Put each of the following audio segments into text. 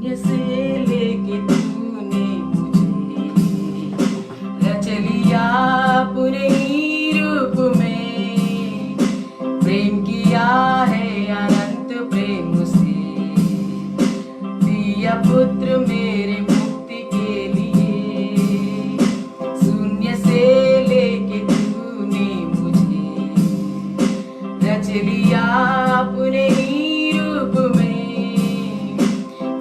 शून्य से लेके तूने मुझे रच लिया अपने ही रूप में। प्रेम किया है अनंत प्रेम से, दिया पुत्र मेरे मुक्ति के लिए। शून्य से लेके तूने मुझे रच लिया अपने ही रूप में।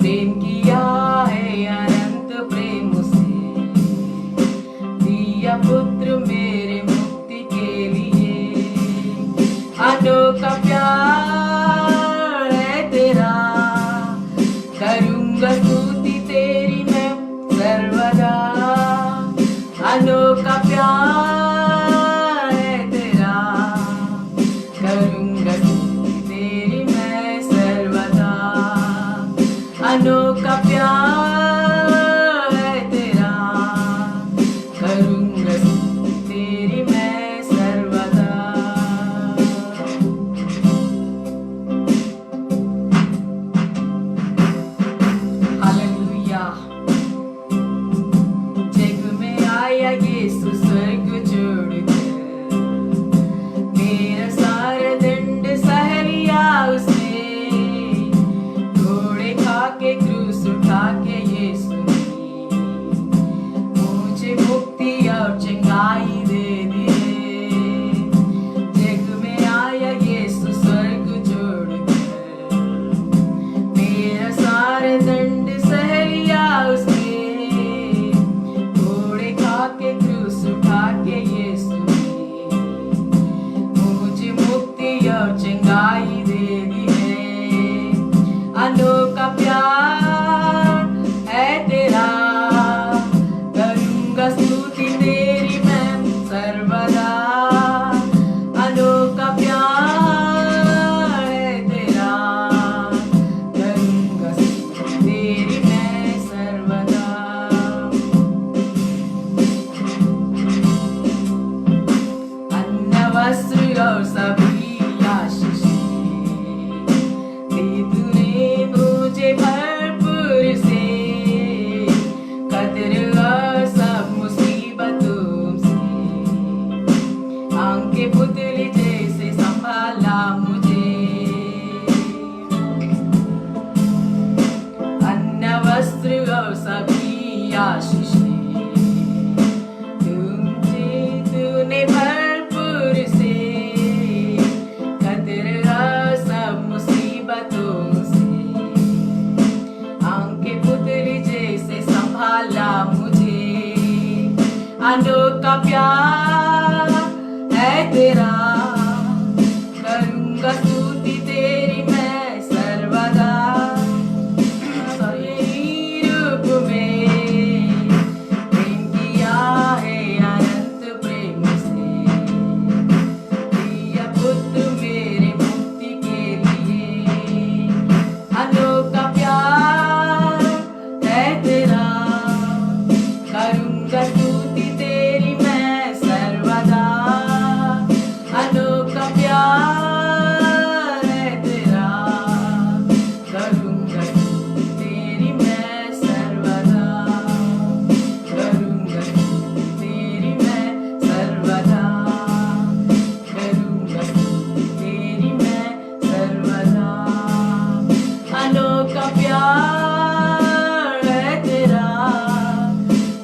प्रेम किया है अनंत प्रेम से, दिया पुत्र मेरे मुक्ति के लिए। अनोखा प्यार है तेरा, करूंगा स्तुति तेरी मैं सर्वदा। अनोखा प्यार है तेरा, करूंगा स्तुति तेरी मैं सर्वदा। अनोखा प्यार है तेरा, करूंगा स्तुति तेरी मैं सर्वदा। हालेलुया। जग में आया यीशु स्वर्ग छोड़कर, मेरा सारा दंड सह लिया उसने। घोड़े खा के क्रूस उठा के यीशु ने मुझे मुक्ति और चंगाई दे दी। जग में आया यीशु स्वर्ग छोड़कर, मेरा सारा दंड सह लिया उसने। घोड़े खा के क्रूस उठा के यीशु ने मुझे मुक्ति और चंगाई दे दी है। अनोखा प्यार है तेरा, करूंगा स्तुति तेरी मैं सर्वदा। अनोखा प्यार है तेरा, करूंगा स्तुति तेरी मैं सर्वदा। अन्न वस्त्र और सभी आशीषें दी तूने मुझे भरपूर से। कदर और सब मुसीबतों से आंखें पुतली जैसे संभाला मुझे। अन्न वस्त्र और सभी आशीषें तूने भरपूर से। कदर और सब मुसीबतों से आंखें पुतली जैसे संभाला मुझे। अनोखा प्यार है तेरा, करूंगा स्तुति तेरी मैं सर्वदा। तेरी रूप में प्रेम किया है अनंत प्रेम से, दिया पुत्र मेरे मुक्ति के लिए। अनोखा प्यार है तेरा, करूंगा स्तुति तेरी मैं सर्वदा। अनोखा प्यार है तेरा, करूंगा स्तुति तेरी मैं सर्वदा। करूंगा स्तुति तेरी मैं सर्वदा। करूंगा स्तुति तेरी मैं सर्वदा। अनोखा प्यार है तेरा,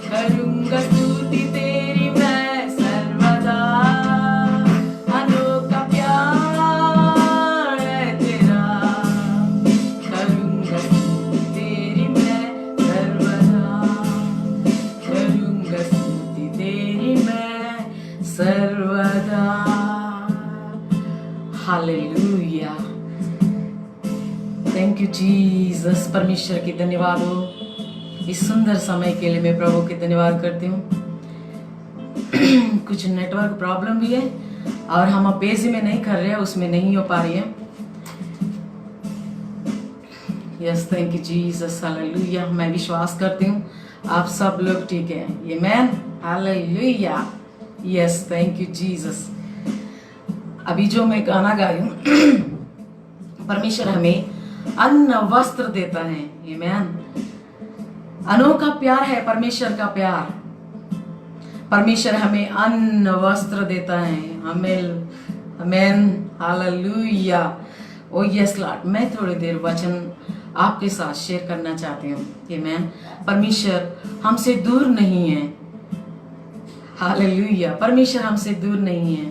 करूंगा स्तुति तेरी मैं सर्वदा। अनोखा प्यार है तेरा, करूंगा स्तुति तेरी मैं सर्वदा। करूंगा स्तुति तेरी मैं सर्वदा। हालेलुया। Thank you Jesus. परमेश्वर की धन्यवाद हो इस सुंदर समय के लिए। मैं प्रभु की धन्यवाद करती हूँ। कुछ नेटवर्क प्रॉब्लम भी है और हम अब पेज में नहीं कर रहे हैं, उसमें नहीं हो पा रही है। Yes, thank you Jesus. Hallelujah. मैं विश्वास करती हूँ आप सब लोग ठीक है। Amen. Hallelujah. Yes, thank you Jesus. अभी जो मैं गाना गाई हूँ, परमेश्वर हमें अन्न वस्त्र देता है। आमीन। अनोखा प्यार है परमेश्वर का प्यार। परमेश्वर हमें अन्न वस्त्र देता है। हमें आमीन, हालेलुया। ओ यस लॉर्ड। मैं थोड़ी देर वचन आपके साथ शेयर करना चाहती हूँ। आमीन। परमेश्वर हमसे दूर नहीं है। हालेलुया। परमेश्वर हमसे दूर नहीं है।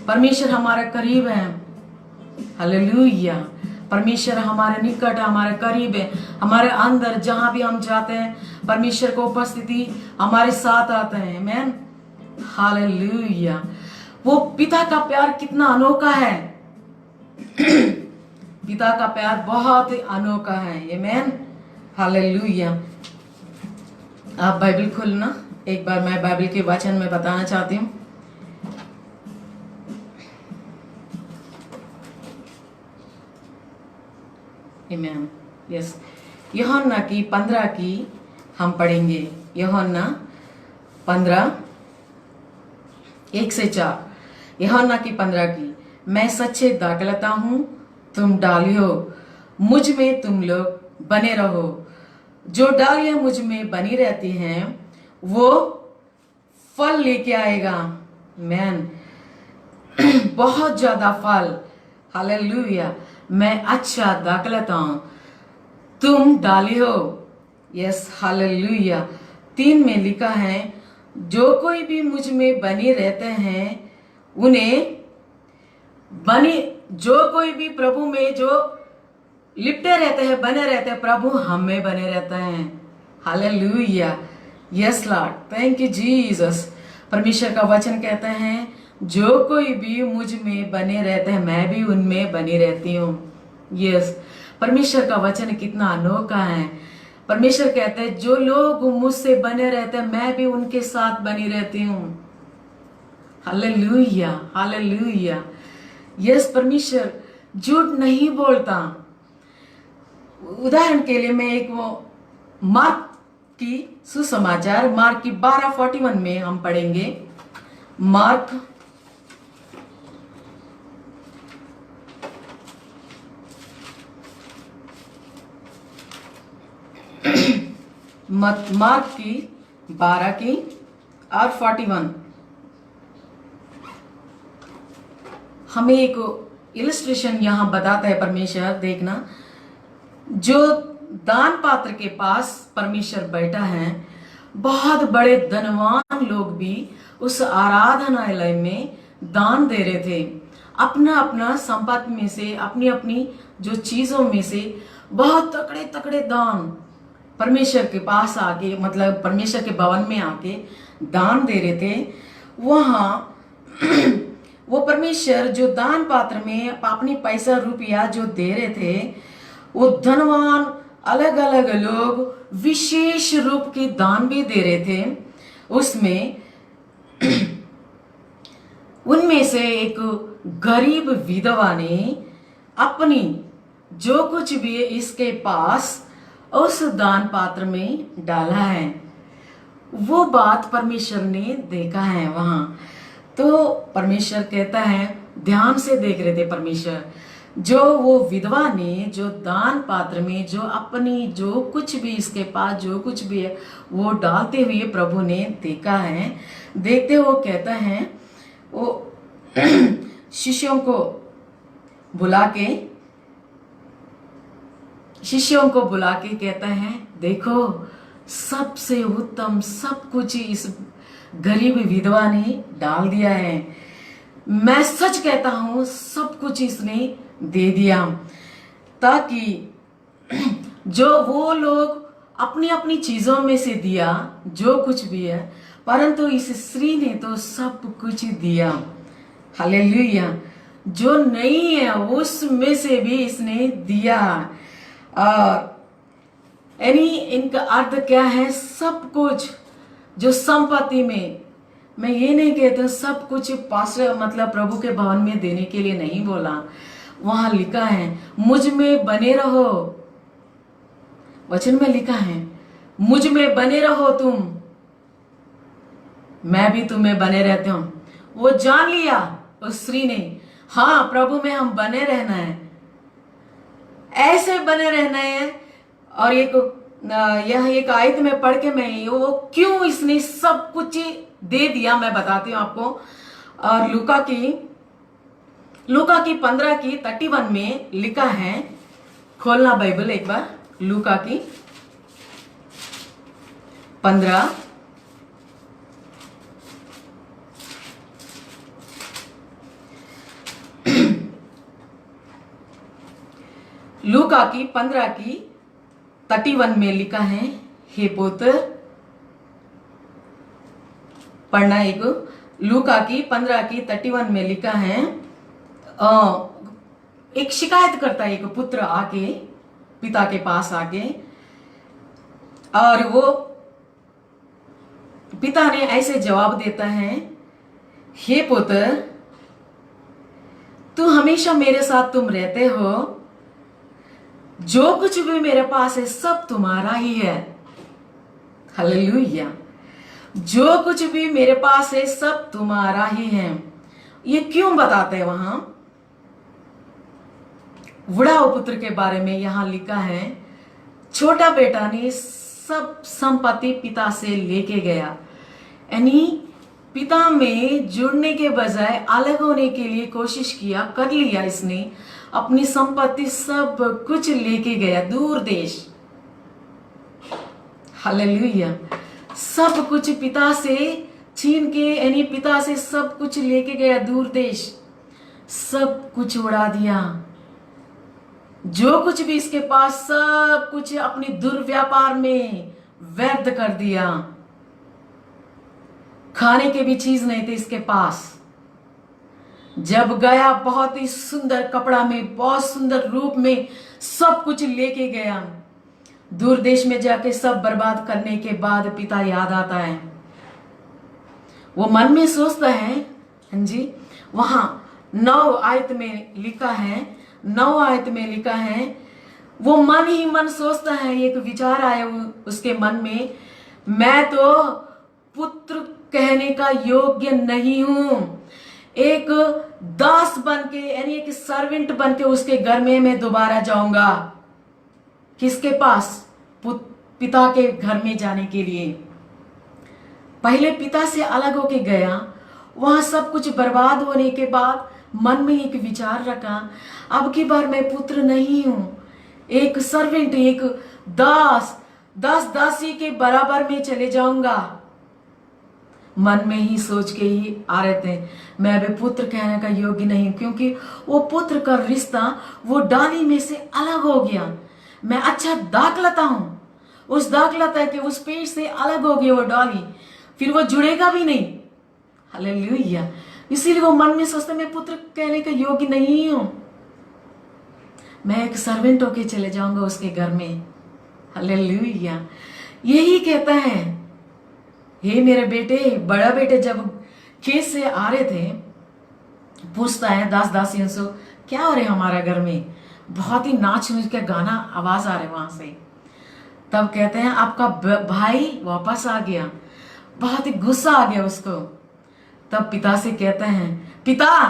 परमेश्वर हमारे करीब है। हालेलुया। परमेश्वर हमारे निकट, हमारे करीब है, हमारे अंदर। जहां भी हम जाते हैं परमेश्वर को उपस्थिति हमारे साथ आता है। आमीन, हालेलुया। वो पिता का प्यार कितना अनोखा है। पिता का प्यार बहुत ही अनोखा है। आमीन, हालेलुया। आप बाइबल खोलना। एक बार मैं बाइबल के वचन में बताना चाहती हूँ। आमीन, यस। यूहन्ना की 15 की हम पढ़ेंगे। यूहन्ना 15 1 से 4। यूहन्ना की 15 की। मैं सच्चे दाखलता हूँ, तुम डालियो, मुझ में तुम लोग बने रहो। जो डालियां मुझ में बनी रहती हैं वो फल लेके आएगा। मैन, बहुत ज्यादा फल। हालेलुया। मैं अच्छा दाखलता हूं, तुम डालियो। Yes, hallelujah. 3 में लिखा है, जो कोई भी मुझ में बने रहते हैं उन्हें बने, जो कोई भी प्रभु में जो लिपटे रहते हैं, बने रहते हैं, प्रभु हम में बने रहते हैं। Hallelujah. Yes Lord, thank you Jesus. परमेश्वर का वचन कहता है, जो कोई भी मुझ में बने रहते हैं मैं भी उनमें बनी रहती हूँ। यस, परमेश्वर का वचन कितना अनोखा है। परमेश्वर कहते हैं, जो लोग मुझसे बने रहते हैं मैं भी उनके साथ बनी रहती हूँ। Hallelujah, hallelujah. यस, परमेश्वर झूठ नहीं बोलता। उदाहरण के लिए मैं एक वो मार्क की सुसमाचार, मार्क की 12:41 में हम पढ़ेंगे। मार्क मार्क की 12 की और 41 हमें एक इलस्ट्रेशन यहां बताता है परमेश्वर। देखना, जो दान पात्र के पास परमेश्वर बैठा है, बहुत बड़े धनवान लोग भी उस आराधनालय में दान दे रहे थे। अपना अपना संपत्ति में से, अपनी अपनी जो चीजों में से बहुत तकड़े तकड़े दान परमेश्वर के पास आके, मतलब परमेश्वर के भवन में आके दान दे रहे थे। वहां वो परमेश्वर जो दान पात्र में अपनी पैसा रुपया जो दे रहे थे, वो धनवान अलग अलग लोग विशेष रूप के दान भी दे रहे थे। उसमें उनमें से एक गरीब विधवा ने अपनी जो कुछ भी इसके पास उस दान पात्र में डाला है। वो बात परमेश्वर ने देखा है वहां। तो परमेश्वर कहता है, ध्यान से देख रहे थे परमेश्वर, जो वो विधवा ने जो दान पात्र में जो अपनी जो कुछ भी इसके पास जो कुछ भी है वो डालते हुए प्रभु ने देखा है। देखते वो कहता है, वो शिष्यों को बुला के कहता है, देखो सबसे उत्तम सब कुछ इस गरीब विधवा ने डाल दिया है। मैं सच कहता हूं सब कुछ इसने दे दिया, ताकि जो वो लोग अपनी अपनी चीजों में से दिया जो कुछ भी है, परंतु इस स्त्री ने तो सब कुछ दिया। हालेलुया। जो नहीं है उसमें से भी इसने दिया। और यानी इनका अर्थ क्या है, सब कुछ जो संपत्ति में, मैं ये नहीं कहता सब कुछ पास्टर मतलब प्रभु के भवन में देने के लिए नहीं बोला। वहां लिखा है, मुझ में बने रहो। वचन में लिखा है, मुझ में बने रहो तुम, मैं भी तुम्हें बने रहता हूं। वो जान लिया उस स्त्री ने, हाँ प्रभु में हम बने रहना है। ऐसे बने रहना है। और यह एक आयत में पढ़ के मैं वो क्यों इसने सब कुछ दे दिया मैं बताती हूँ आपको। और लूका की 15:31 में लिखा है, खोलना बाइबल एक बार, लूका की 15 लूका की 15:31 में लिखा है, हे पुत्र, पढ़ना एक, लूका की 15:31 में लिखा है, एक शिकायत करता है एक पुत्र आके पिता के पास आके, और वो पिता ने ऐसे जवाब देता है, हे पुत्र, तू हमेशा मेरे साथ तुम रहते हो, जो कुछ भी मेरे पास है सब तुम्हारा ही है। हालेलुया। जो कुछ भी मेरे पास है सब तुम्हारा ही है। ये क्यों बताते हैं वहां? बुढ़ा पुत्र के बारे में यहां लिखा है, छोटा बेटा ने सब संपत्ति पिता से लेके गया, यानी पिता में जुड़ने के बजाय अलग होने के लिए कोशिश किया, कर लिया इसने, अपनी संपत्ति सब कुछ लेके गया दूर देश। हालेलुया। सब कुछ पिता से छीन के, यानी पिता से सब कुछ लेके गया दूर देश, सब कुछ उड़ा दिया। जो कुछ भी इसके पास सब कुछ अपनी दुर्व्यापार में व्यर्थ कर दिया। खाने के भी चीज नहीं थे इसके पास। जब गया बहुत ही सुंदर कपड़ा में, बहुत सुंदर रूप में सब कुछ लेके गया, दूर देश में जाके सब बर्बाद करने के बाद पिता याद आता है। वो मन में सोचता है, हाँ जी, वहां 9 आयत में लिखा है, 9 आयत में लिखा है, वो मन ही मन सोचता है, एक विचार आया उसके मन में, मैं तो पुत्र कहने का योग्य नहीं हूं। एक दास बन के, यानी एक सर्वेंट बन के उसके घर में मैं दोबारा जाऊंगा। किसके पास? पिता के घर में जाने के लिए। पहले पिता से अलग होके गया, वहां सब कुछ बर्बाद होने के बाद मन में एक विचार रखा, अब की बार मैं पुत्र नहीं हूं, एक सर्वेंट, एक दासी के बराबर में चले जाऊंगा। मन में ही सोच के ही आ रहे थे, मैं अभी पुत्र कहने का योग्य नहीं, क्योंकि वो पुत्र का रिश्ता वो डाली में से अलग हो गया। मैं अच्छा दाखलता हूं, उस दाखलता के उस पेड़ से अलग हो गया वो डाली, फिर वो जुड़ेगा भी नहीं। हालेलुया। इसीलिए वो मन में सोचते, मैं पुत्र कहने का योग्य नहीं हूं, मैं एक सर्वेंट होके चले जाऊंगा उसके घर में। हालेलुया। यही कहता है, हे मेरे बेटे, बड़ा बेटे जब खेत से आ रहे थे, पूछता है दास दासियों से, क्या हो रहे हमारा घर में, बहुत ही नाच नूच के गाना आवाज आ रहे वहां से। तब कहते हैं आपका भाई वापस आ गया, बहुत ही गुस्सा आ गया उसको। तब पिता से कहते हैं, पिता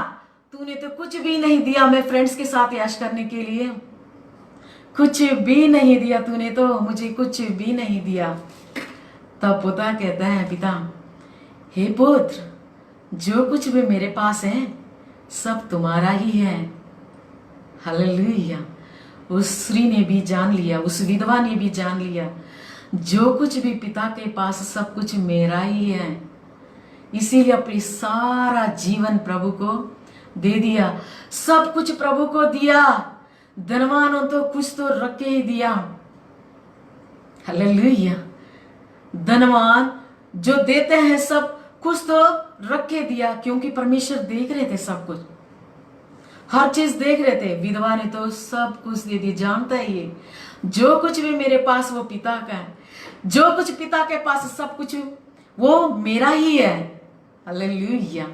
तूने तो कुछ भी नहीं दिया मैं फ्रेंड्स के साथ ऐश करने के लिए, कुछ भी नहीं दिया तूने, तो मुझे कुछ भी नहीं दिया। तब पिता कहता है, पिता, हे पुत्र, जो कुछ भी मेरे पास है सब तुम्हारा ही है। हालेलुया। उस स्त्री ने भी जान लिया, उस विधवा ने भी जान लिया, जो कुछ भी पिता के पास सब कुछ मेरा ही है। इसीलिए अपनी सारा जीवन प्रभु को दे दिया, सब कुछ प्रभु को दिया। धनवानों तो कुछ तो रख के ही दिया। हालेलुया। धनवान जो देते हैं सब कुछ तो रख के दिया, क्योंकि परमेश्वर देख रहे थे, सब कुछ हर चीज देख रहे थे। विधवा ने तो सब कुछ दे दिया। जानता है ये, जो कुछ भी मेरे पास वो पिता का है, जो कुछ पिता के पास सब कुछ वो मेरा ही है। हालेलुया।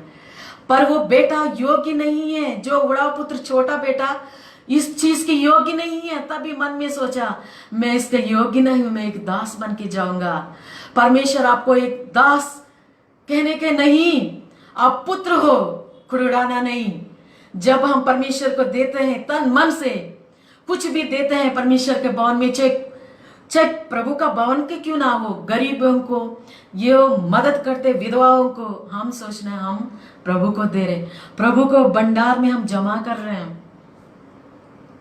पर वो बेटा योग्य नहीं है, जो बड़ा पुत्र छोटा बेटा इस चीज के योग्य नहीं है। तभी मन में सोचा, मैं इसके योग्य नहीं हूं, मैं एक दास बन के जाऊंगा। परमेश्वर आपको एक दास कहने के नहीं, आप पुत्र हो, खुड़ाना नहीं। जब हम परमेश्वर को देते हैं तन मन से, कुछ भी देते हैं परमेश्वर के भवन में, चाहे प्रभु का भवन के क्यों ना हो, गरीबों को ये मदद करते, विधवाओं को, हम सोच रहे हैं हम प्रभु को दे रहे, प्रभु को भंडार में हम जमा कर रहे हैं।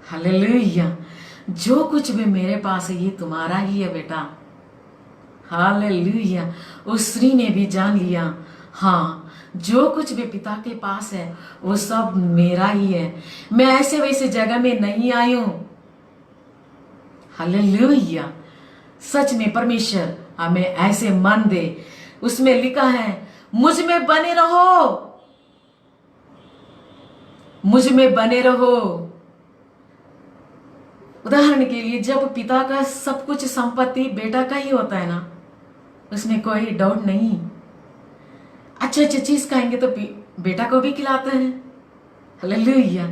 हालेलुया। जो कुछ भी मेरे पास है ये तुम्हारा ही है बेटा। हालेलुया। उस स्त्री ने भी जान लिया, हाँ जो कुछ भी पिता के पास है वो सब मेरा ही है, मैं ऐसे वैसे जगह में नहीं आई हूं। हालेलुया। सच में परमेश्वर हमें ऐसे मन दे। उसमें लिखा है मुझ में बने रहो, मुझ में बने रहो। उदाहरण के लिए जब पिता का सब कुछ संपत्ति बेटा का ही होता है ना, उसमें कोई डाउट नहीं, अच्छे अच्छे चीज खाएंगे तो बेटा को भी खिलाते हैं। हालेलुया।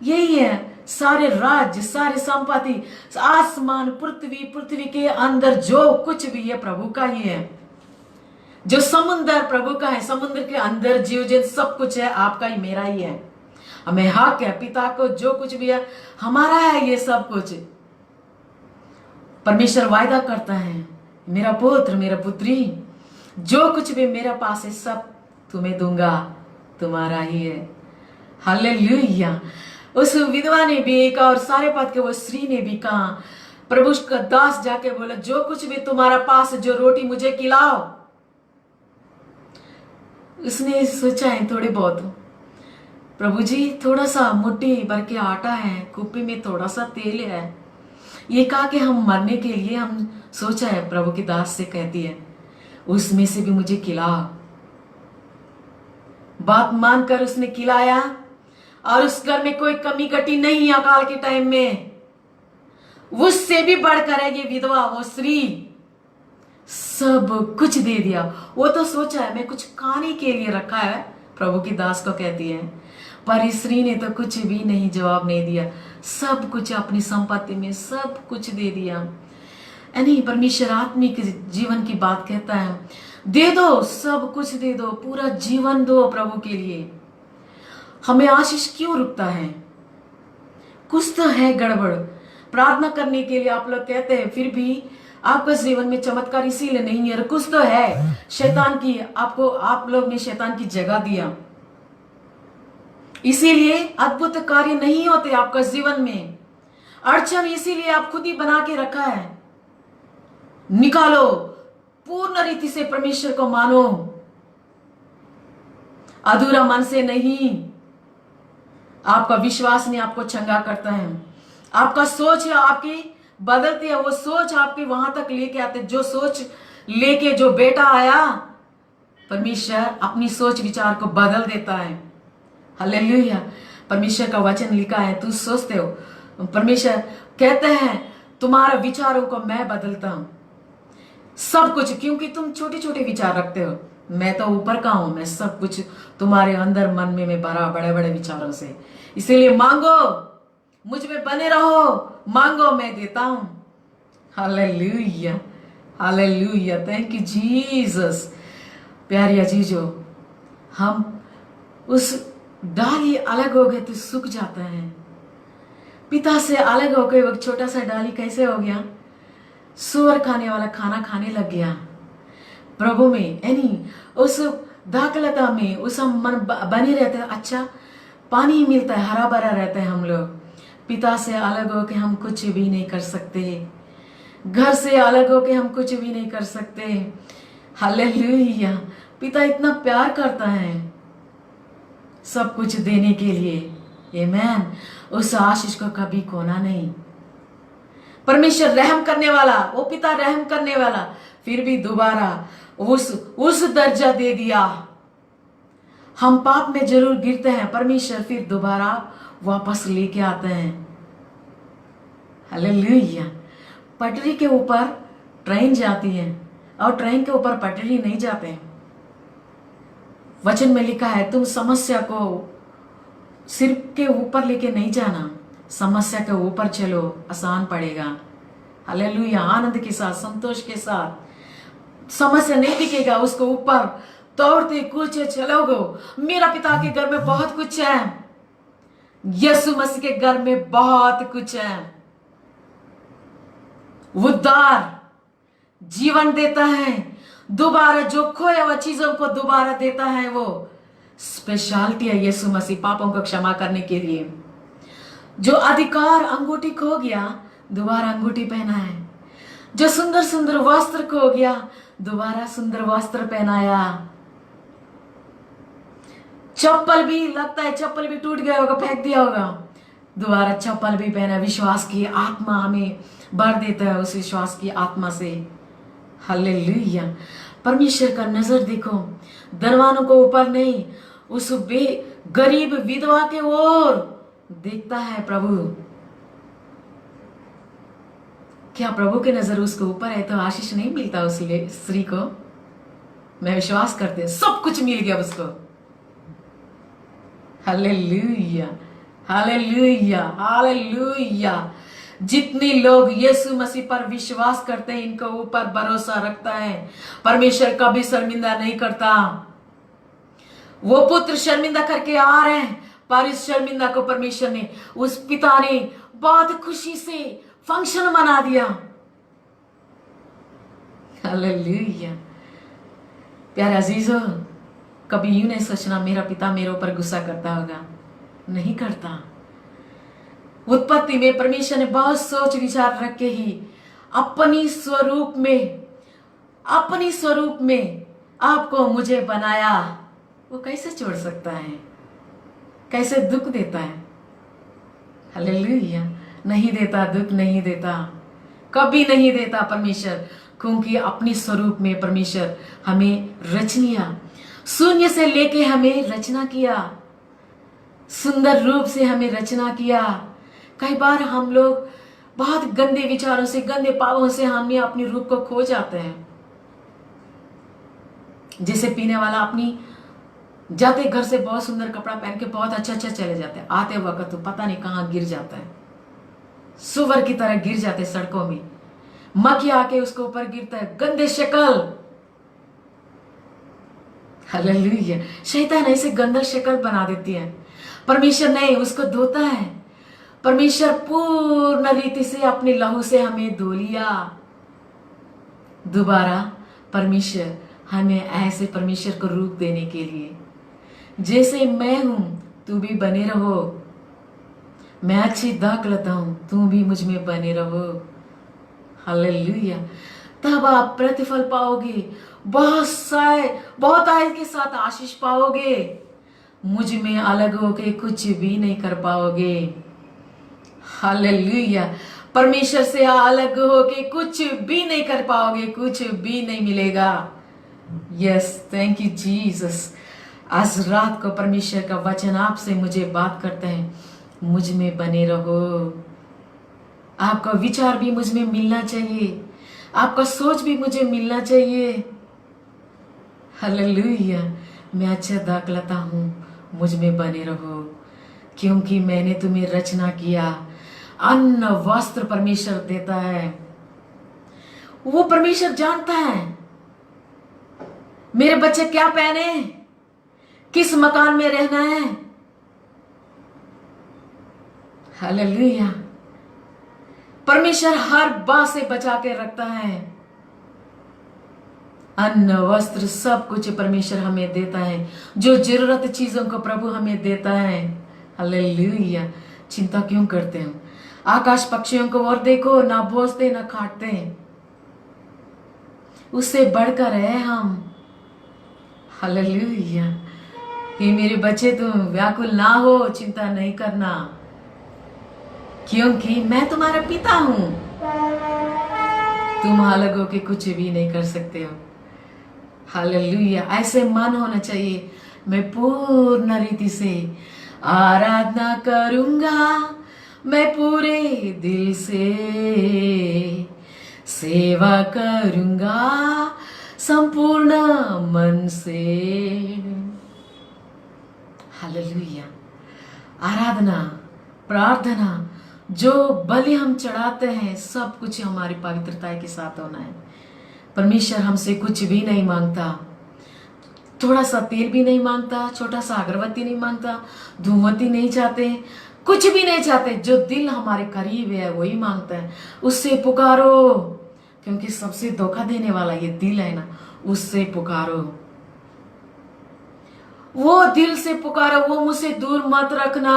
यही है, सारे राज्य, सारे संपत्ति, आसमान, पृथ्वी के अंदर जो कुछ भी है प्रभु का ही है। जो समुद्र प्रभु का है, समुद्र के अंदर जीव जंतु सब कुछ है आपका ही, मेरा ही है। हमें हक है, पिता को जो कुछ भी है हमारा है, ये सब कुछ परमेश्वर वायदा करता है, मेरा पुत्र मेरा पुत्री जो कुछ भी मेरे पास है सब तुम्हें दूंगा, तुम्हारा ही है। हालेलुया। उस विधवा ने भी एक और सारे पद के वो स्त्री ने भी कहा, प्रभु का दास जाके बोला जो कुछ भी तुम्हारा पास है, जो रोटी मुझे खिलाओ। उसने सोचा है थोड़े बहुत, प्रभु जी थोड़ा सा मुट्ठी भर के आटा है, कुप्पी में थोड़ा सा तेल है, ये कहा कि हम मरने के लिए हम सोचा है। प्रभु की दास से कहती है उसमें से भी मुझे खिलाओ। बात मानकर उसने खिलाया और उस घर में कोई कमी कटी नहीं। अकाल के टाइम में उससे भी बढ़कर है ये विधवा, वो स्त्री सब कुछ दे दिया। वो तो सोचा है मैं कुछ खाने के लिए रखा है, प्रभु की दास को कहती है, पर इस स्त्री ने तो कुछ भी नहीं जवाब नहीं दिया, सब कुछ अपनी संपत्ति में सब कुछ दे दिया। यानी परमेश्वर आत्मिक जीवन की बात कहता है, दे दो, सब कुछ दे दो, पूरा जीवन दो प्रभु के लिए। हमें आशीष क्यों रुकता है? कुछ तो है गड़बड़। प्रार्थना करने के लिए आप लोग कहते हैं, फिर भी आपके जीवन में चमत्कार इसीलिए नहीं है, कुछ तो है। शैतान की आपको, आप लोग ने शैतान की जगह दिया, इसीलिए अद्भुत कार्य नहीं होते आपका जीवन में। अड़चन इसीलिए आप खुद ही बना के रखा है। निकालो, पूर्ण रीति से परमेश्वर को मानो, अधूरा मन से नहीं। आपका विश्वास नहीं आपको चंगा करता है, आपका सोच है आपकी बदलती है, वो सोच आपकी वहां तक लेके आते। जो सोच लेके जो बेटा आया, परमेश्वर अपनी सोच विचार को बदल देता है। हालेलुया। परमेश्वर का वचन लिखा है, तू सोचते हो, परमेश्वर कहते हैं तुम्हारे विचारों को मैं बदलता हूं सब कुछ, क्योंकि तुम छोटे छोटे विचार रखते हो, मैं तो ऊपर का हूं, मैं सब कुछ तुम्हारे अंदर मन में मैं भरा बड़े बड़े विचारों से। इसीलिए मांगो, मुझ में बने रहो, मांगो मैं देता हूं। Hallelujah, hallelujah, thank you Jesus. प्यारी अजीजो, हम उस डाली अलग हो गए तो सूख जाता है। पिता से अलग हो गए, वो छोटा सा डाली कैसे हो गया? सुअर खाने वाला खाना खाने लग गया। प्रभु में यानी उस दाखलता में उस हम मन बने रहते हैं, अच्छा पानी मिलता है, हरा भरा रहता है। हम लोग पिता से अलग होके हम कुछ भी नहीं कर सकते, घर से अलग होके हम कुछ भी नहीं कर सकते। हालेलुया। पिता इतना प्यार करता है सब कुछ देने के लिए। आमेन। उस आशीष को कभी खोना नहीं। परमेश्वर रहम करने वाला, वो पिता रहम करने वाला, फिर भी दोबारा उस दर्जा दे दिया। हम पाप में जरूर गिरते हैं, परमेश्वर फिर दोबारा वापस लेके आते हैं। हालेलुया। पटरी के ऊपर ट्रेन जाती है और ट्रेन के ऊपर पटरी नहीं जाते। वचन में लिखा है तुम समस्या को सिर के ऊपर लेके नहीं जाना, समस्या के ऊपर चलो, आसान पड़ेगा। हालेलुया। आनंद के साथ, संतोष के साथ। समस्या नहीं दिखेगा, उसको ऊपर तोड़ते कूचे चलोगे। मेरा पिता के घर में बहुत कुछ है, यीशु मसीह के घर में बहुत कुछ है। उद्धार, जीवन देता है, दोबारा जो खोया हुआ चीजों को दोबारा देता है। वो स्पेशलिटी है यीशु मसीह पापों को क्षमा करने के लिए। जो अधिकार अंगूठी खो गया, दोबारा अंगूठी पहना है। जो सुंदर सुंदर वस्त्र खो गया, दोबारा सुंदर वस्त्र पहनाया। चप्पल भी लगता है चप्पल भी टूट गया होगा, फेंक दिया होगा, दोबारा चप्पल भी पहना। विश्वास की आत्मा हमें भर देता है उस विश्वास की आत्मा से। हालेलुया। परमेश्वर का नजर देखो, धनवानों को ऊपर नहीं, उस गरीब विधवा के ओर देखता है प्रभु। क्या प्रभु की नजर उसके ऊपर है तो आशीष नहीं मिलता उस स्त्री को? मैं विश्वास करते सब कुछ मिल गया उसको। Hallelujah, hallelujah, hallelujah. जितने लोग यीशु मसीह पर विश्वास करते हैं, इनके ऊपर भरोसा रखता है, परमेश्वर कभी शर्मिंदा नहीं करता। वो पुत्र शर्मिंदा करके आ रहे हैं, पर इस शर्मिंदा को परमेश्वर ने, उस पिता ने बहुत खुशी से फंक्शन मना दिया। हालेलुया। प्यारे अजीजो, कभी यूं नहीं सोचना मेरा पिता मेरे ऊपर गुस्सा करता होगा। नहीं करता। उत्पत्ति में परमेश्वर ने बहुत सोच विचार रख के ही अपनी स्वरूप में आपको मुझे बनाया। वो कैसे छोड़ सकता है? कैसे दुख देता है? हालेलुया। नहीं देता, दुख नहीं देता, कभी नहीं देता परमेश्वर, क्योंकि अपनी स्वरूप में परमेश्वर हमें रच लिया। शून्य से लेके हमें रचना किया, सुंदर रूप से हमें रचना किया। कई बार हम लोग बहुत गंदे विचारों से, गंदे पापों से हमने अपनी रूप को खो जाते हैं। जैसे पीने वाला अपनी जाते घर से बहुत सुंदर कपड़ा पहन के बहुत अच्छा चले जाते हैं, आते वक्त तो पता नहीं कहां गिर जाता है, सुअर की तरह गिर जाते सड़कों में, मक्खी आके उसके ऊपर गिरता है, गंदे शक्ल। हालेलुया। शैतान ऐसे गंदा शक्ल बना देती है, परमेश्वर नहीं, उसको धोता है। परमेश्वर पूर्ण रीति से अपने लहू से हमें धो लिया। दोबारा परमेश्वर हमें ऐसे परमेश्वर को रूप देने के लिए, जैसे मैं हूं तू भी बने रहो, मैं अच्छी दाख लेता हूं, तू भी मुझ में बने रहो। हालेलुया। तब आप प्रतिफल पाओगे, बहुत आय के साथ आशीष पाओगे। मुझ में अलग होके कुछ भी नहीं कर पाओगे। हालेलुया। परमेश्वर से अलग होके कुछ भी नहीं कर पाओगे, कुछ भी नहीं मिलेगा। Yes, thank you Jesus. आज रात को परमेश्वर का वचन आपसे मुझे बात करते हैं, मुझ में बने रहो। आपका विचार भी मुझ में मिलना चाहिए, आपका सोच भी मुझे मिलना चाहिए। हालेलुया। मैं अच्छा दाख लेता हूं, मुझ में बने रहो, क्योंकि मैंने तुम्हें रचना किया। अन्न वस्त्र परमेश्वर देता है, वो परमेश्वर जानता है मेरे बच्चे क्या पहने, किस मकान में रहना है। हालेलुया। परमेश्वर हर बात से बचा के रखता है। अन्न वस्त्र सब कुछ परमेश्वर हमें देता है, जो जरूरत चीजों को प्रभु हमें देता है। हालेलुया। चिंता क्यों करते हैं? आकाश पक्षियों को और देखो, ना भोजते ना खाटते, उससे बढ़कर है हम। हालेलुया। कि मेरे बच्चे तुम व्याकुल ना हो, चिंता नहीं करना, क्योंकि मैं तुम्हारा पिता हूं। तुम अलग होके कुछ भी नहीं कर सकते हो। हालेलुया। ऐसे मन होना चाहिए, मैं पूर्ण रीति से आराधना करूंगा, मैं पूरे दिल से सेवा करूंगा, संपूर्ण मन से। हालेलुया। आराधना, प्रार्थना, जो बलि हम चढ़ाते हैं, सब कुछ हमारी पवित्रता के साथ होना है। परमेश्वर हमसे कुछ भी नहीं मांगता, थोड़ा सा तेल भी नहीं मांगता, छोटा सा अगरबत्ती नहीं मांगता, धूमबत्ती नहीं चाहते, कुछ भी नहीं चाहते, जो दिल हमारे करीब है वही मांगते हैं। उससे पुकारो, क्योंकि सबसे धोखा देने वाला ये दिल है ना, उससे पुकारो, वो दिल से पुकारो, वो मुझसे दूर मत रखना।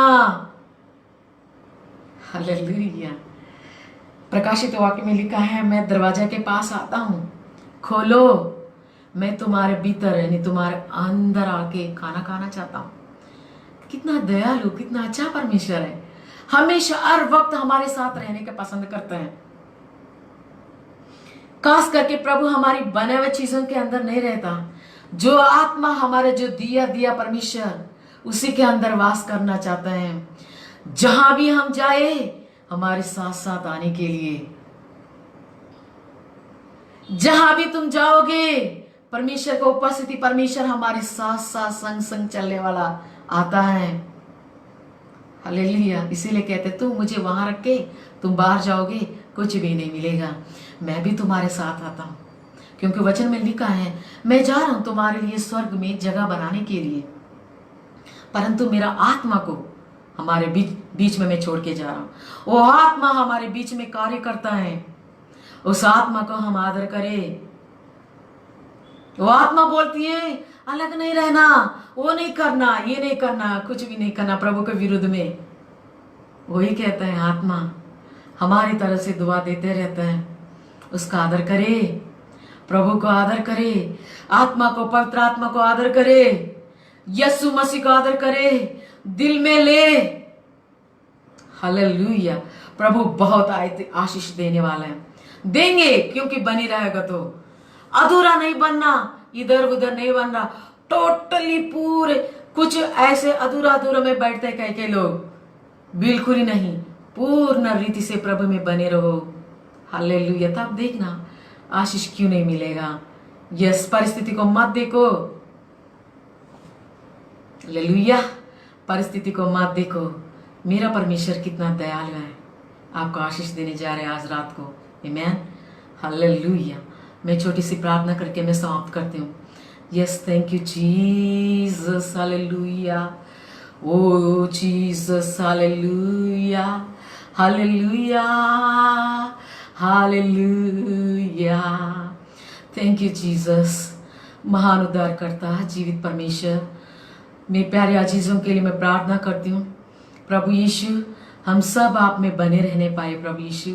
हालेलुया। प्रकाशित वाक्य में लिखा है, मैं दरवाजा के पास आता हूं, खोलो, मैं तुम्हारे भीतर यानी तुम्हारे अंदर आके खाना खाना चाहता हूं। कितना दयालु, कितना अच्छा परमेश्वर है। हमेशा हर वक्त हमारे साथ रहने का पसंद करते हैं। खास करके प्रभु हमारी बने हुए चीजों के अंदर नहीं रहता। जो आत्मा हमारे जो दिया परमेश्वर, उसी के अंदर वास करना चाहते हैं। जहां भी हम जाए, हमारे साथ साथ आने के लिए। जहां भी तुम जाओगे, परमेश्वर को उपस्थिति, परमेश्वर हमारे साथ साथ संग संग चलने वाला आता है। हालेलुया। इसीलिए कहते तुम मुझे वहां रख के तुम बाहर जाओगे, कुछ भी नहीं मिलेगा, मैं भी तुम्हारे साथ आता हूं। क्योंकि वचन में लिखा है, मैं जा रहा हूं तुम्हारे लिए स्वर्ग में जगह बनाने के लिए, परंतु मेरा आत्मा को हमारे बीच में मैं छोड़ के जा रहा हूं। वो आत्मा हमारे बीच में कार्य करता है, उस आत्मा को हम आदर करें। वो आत्मा बोलती है अलग नहीं रहना, वो नहीं करना, ये नहीं करना, कुछ भी नहीं करना प्रभु के विरुद्ध में। वही कहता है आत्मा हमारी तरफ से दुआ देते रहता है, उसका आदर करे, प्रभु को आदर करे, आत्मा को, पवित्र आत्मा को आदर करे, यीशु मसीह को आदर करे, दिल में ले। हालेलुया। प्रभु बहुत आशीष देने वाला है, देंगे, क्योंकि बनी रहेगा तो। अधूरा नहीं बनना, इधर उधर नहीं बनना, टोटली पूरे। कुछ ऐसे अधूरा में बैठते हैं कई लोग, बिल्कुल ही नहीं, पूर्ण रीति से प्रभु में बने रहो। हालेलुया। तब देखना आशीष क्यों नहीं मिलेगा। यस, परिस्थिति को मत देखो। हालेलुया। परिस्थिति को मत देखो, मेरा परमेश्वर कितना दयालु है, आपको आशीष देने जा रहे हैं आज रात को। आमीन। हालेलुया। मैं छोटी सी प्रार्थना करके मैं समाप्त करती हूँ। Yes, thank you Jesus. Hallelujah. Oh Jesus. Hallelujah. Hallelujah. Hallelujah. Thank you Jesus. महान उद्धार करता जीवित परमेश्वर, मेरे प्यारे अजीजों के लिए मैं प्रार्थना करती हूँ। प्रभु यीशु, हम सब आप में बने रहने पाए। प्रभु यीशु,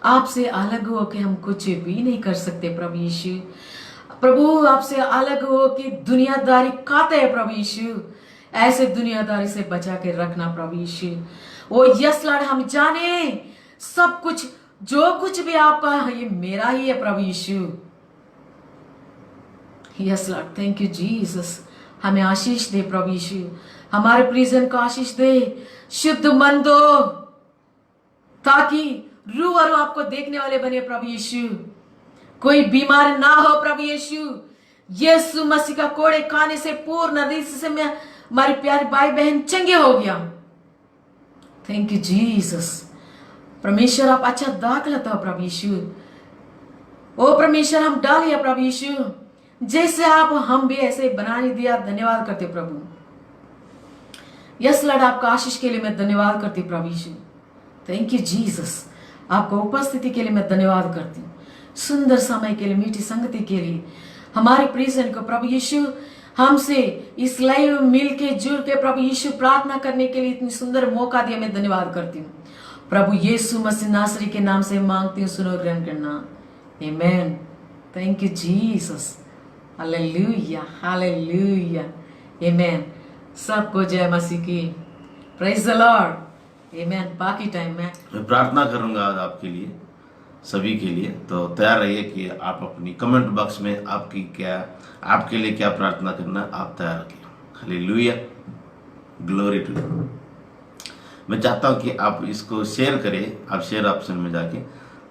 आपसे अलग हो के हम कुछ भी नहीं कर सकते। प्रभु यीशु, प्रभु आपसे अलग हो कि दुनियादारी खाते हैं। प्रभु यीशु, ऐसे दुनियादारी से बचा के रखना। प्रभु यीशु, ओ यस लॉर्ड, हम जाने सब कुछ जो कुछ भी आपका है ये मेरा ही है। प्रभु Yeshu, yes Lord, thank you Jesus. हमें आशीष दे प्रभु यीशु, हमारे प्रिजन को आशीष दे, शुद्ध मन दो, ताकि रू और आपको देखने वाले बने। प्रभु यीशु, कोई बीमार ना हो। प्रभु यीशु, यीशु मसीह का कोड़े खाने से पूर्ण रीति से मैं, हमारी प्यारी भाई बहन चंगे हो गया। Thank you Jesus. परमेश्वर, आप अच्छा दाखिल हो प्रभु यीशु। ओ परमेश्वर, हम डालिए प्रभु यीशु, जैसे आप हम भी ऐसे बनाने दिया। धन्यवाद करते प्रभु। यस लॉर्ड, आपका आशीष के लिए मैं धन्यवाद करती प्रभु यीशु। Thank you Jesus. आपको उपस्थिति के लिए मैं धन्यवाद करती हूँ, सुंदर समय के लिए, मीठी संगति के लिए, हमारे प्रियजन को प्रभु यीशु हमसे इस लाइव मिल के जुड़ के प्रभु यीशु प्रार्थना करने के लिए इतनी सुंदर मौका दिया। मैं धन्यवाद करती हूँ प्रभु यीशु मसीह नासरी के नाम से मांगती हूँ, सुनो ग्रहण करना। आमीन। Thank you Jesus. Hallelujah. Hallelujah. आमीन। सबको जय मसीह की। Praise the Lord. आमीन। बाकी टाइम में मैं प्रार्थना करूंगा आज आपके लिए, सभी के लिए। तो तैयार रहिए कि आप अपनी कमेंट बॉक्स में आपके लिए क्या प्रार्थना करना आप तैयार रखिए। हालेलुया। Glory to. मैं चाहता हूं कि आप इसको शेयर करें, आप शेयर ऑप्शन में जाके,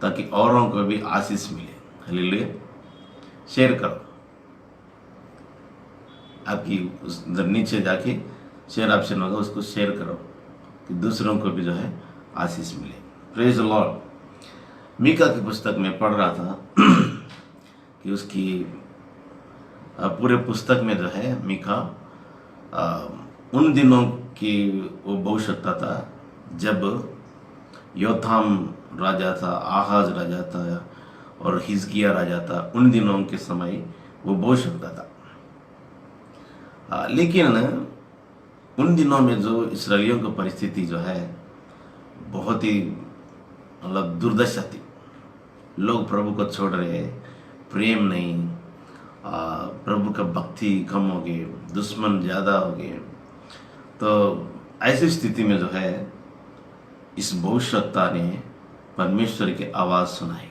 ताकि औरों को भी आशीष मिले। हालेलुया। शेयर करो, आपकी उधर नीचे जाके शेयर ऑप्शन होगा, उसको शेयर करो कि दूसरों को भी जो है आशीष मिले। Praise the Lord. मीका की पुस्तक में पढ़ रहा था कि उसकी पूरे पुस्तक में जो है मीका उन दिनों की वो भविष्यता था जब योथाम राजा था, आहाज राजा था और हिजकिया राजा था, उन दिनों के समय वो बोल सकता था। लेकिन उन दिनों में जो इसराइलियों की परिस्थिति जो है बहुत ही मतलब दुर्दशा थी। लोग प्रभु को छोड़ रहे, प्रेम नहीं, प्रभु का भक्ति कम हो गए, दुश्मन ज़्यादा हो गए। तो ऐसी स्थिति में जो है इस भविष्यवक्ता ने परमेश्वर की आवाज़ सुनाई।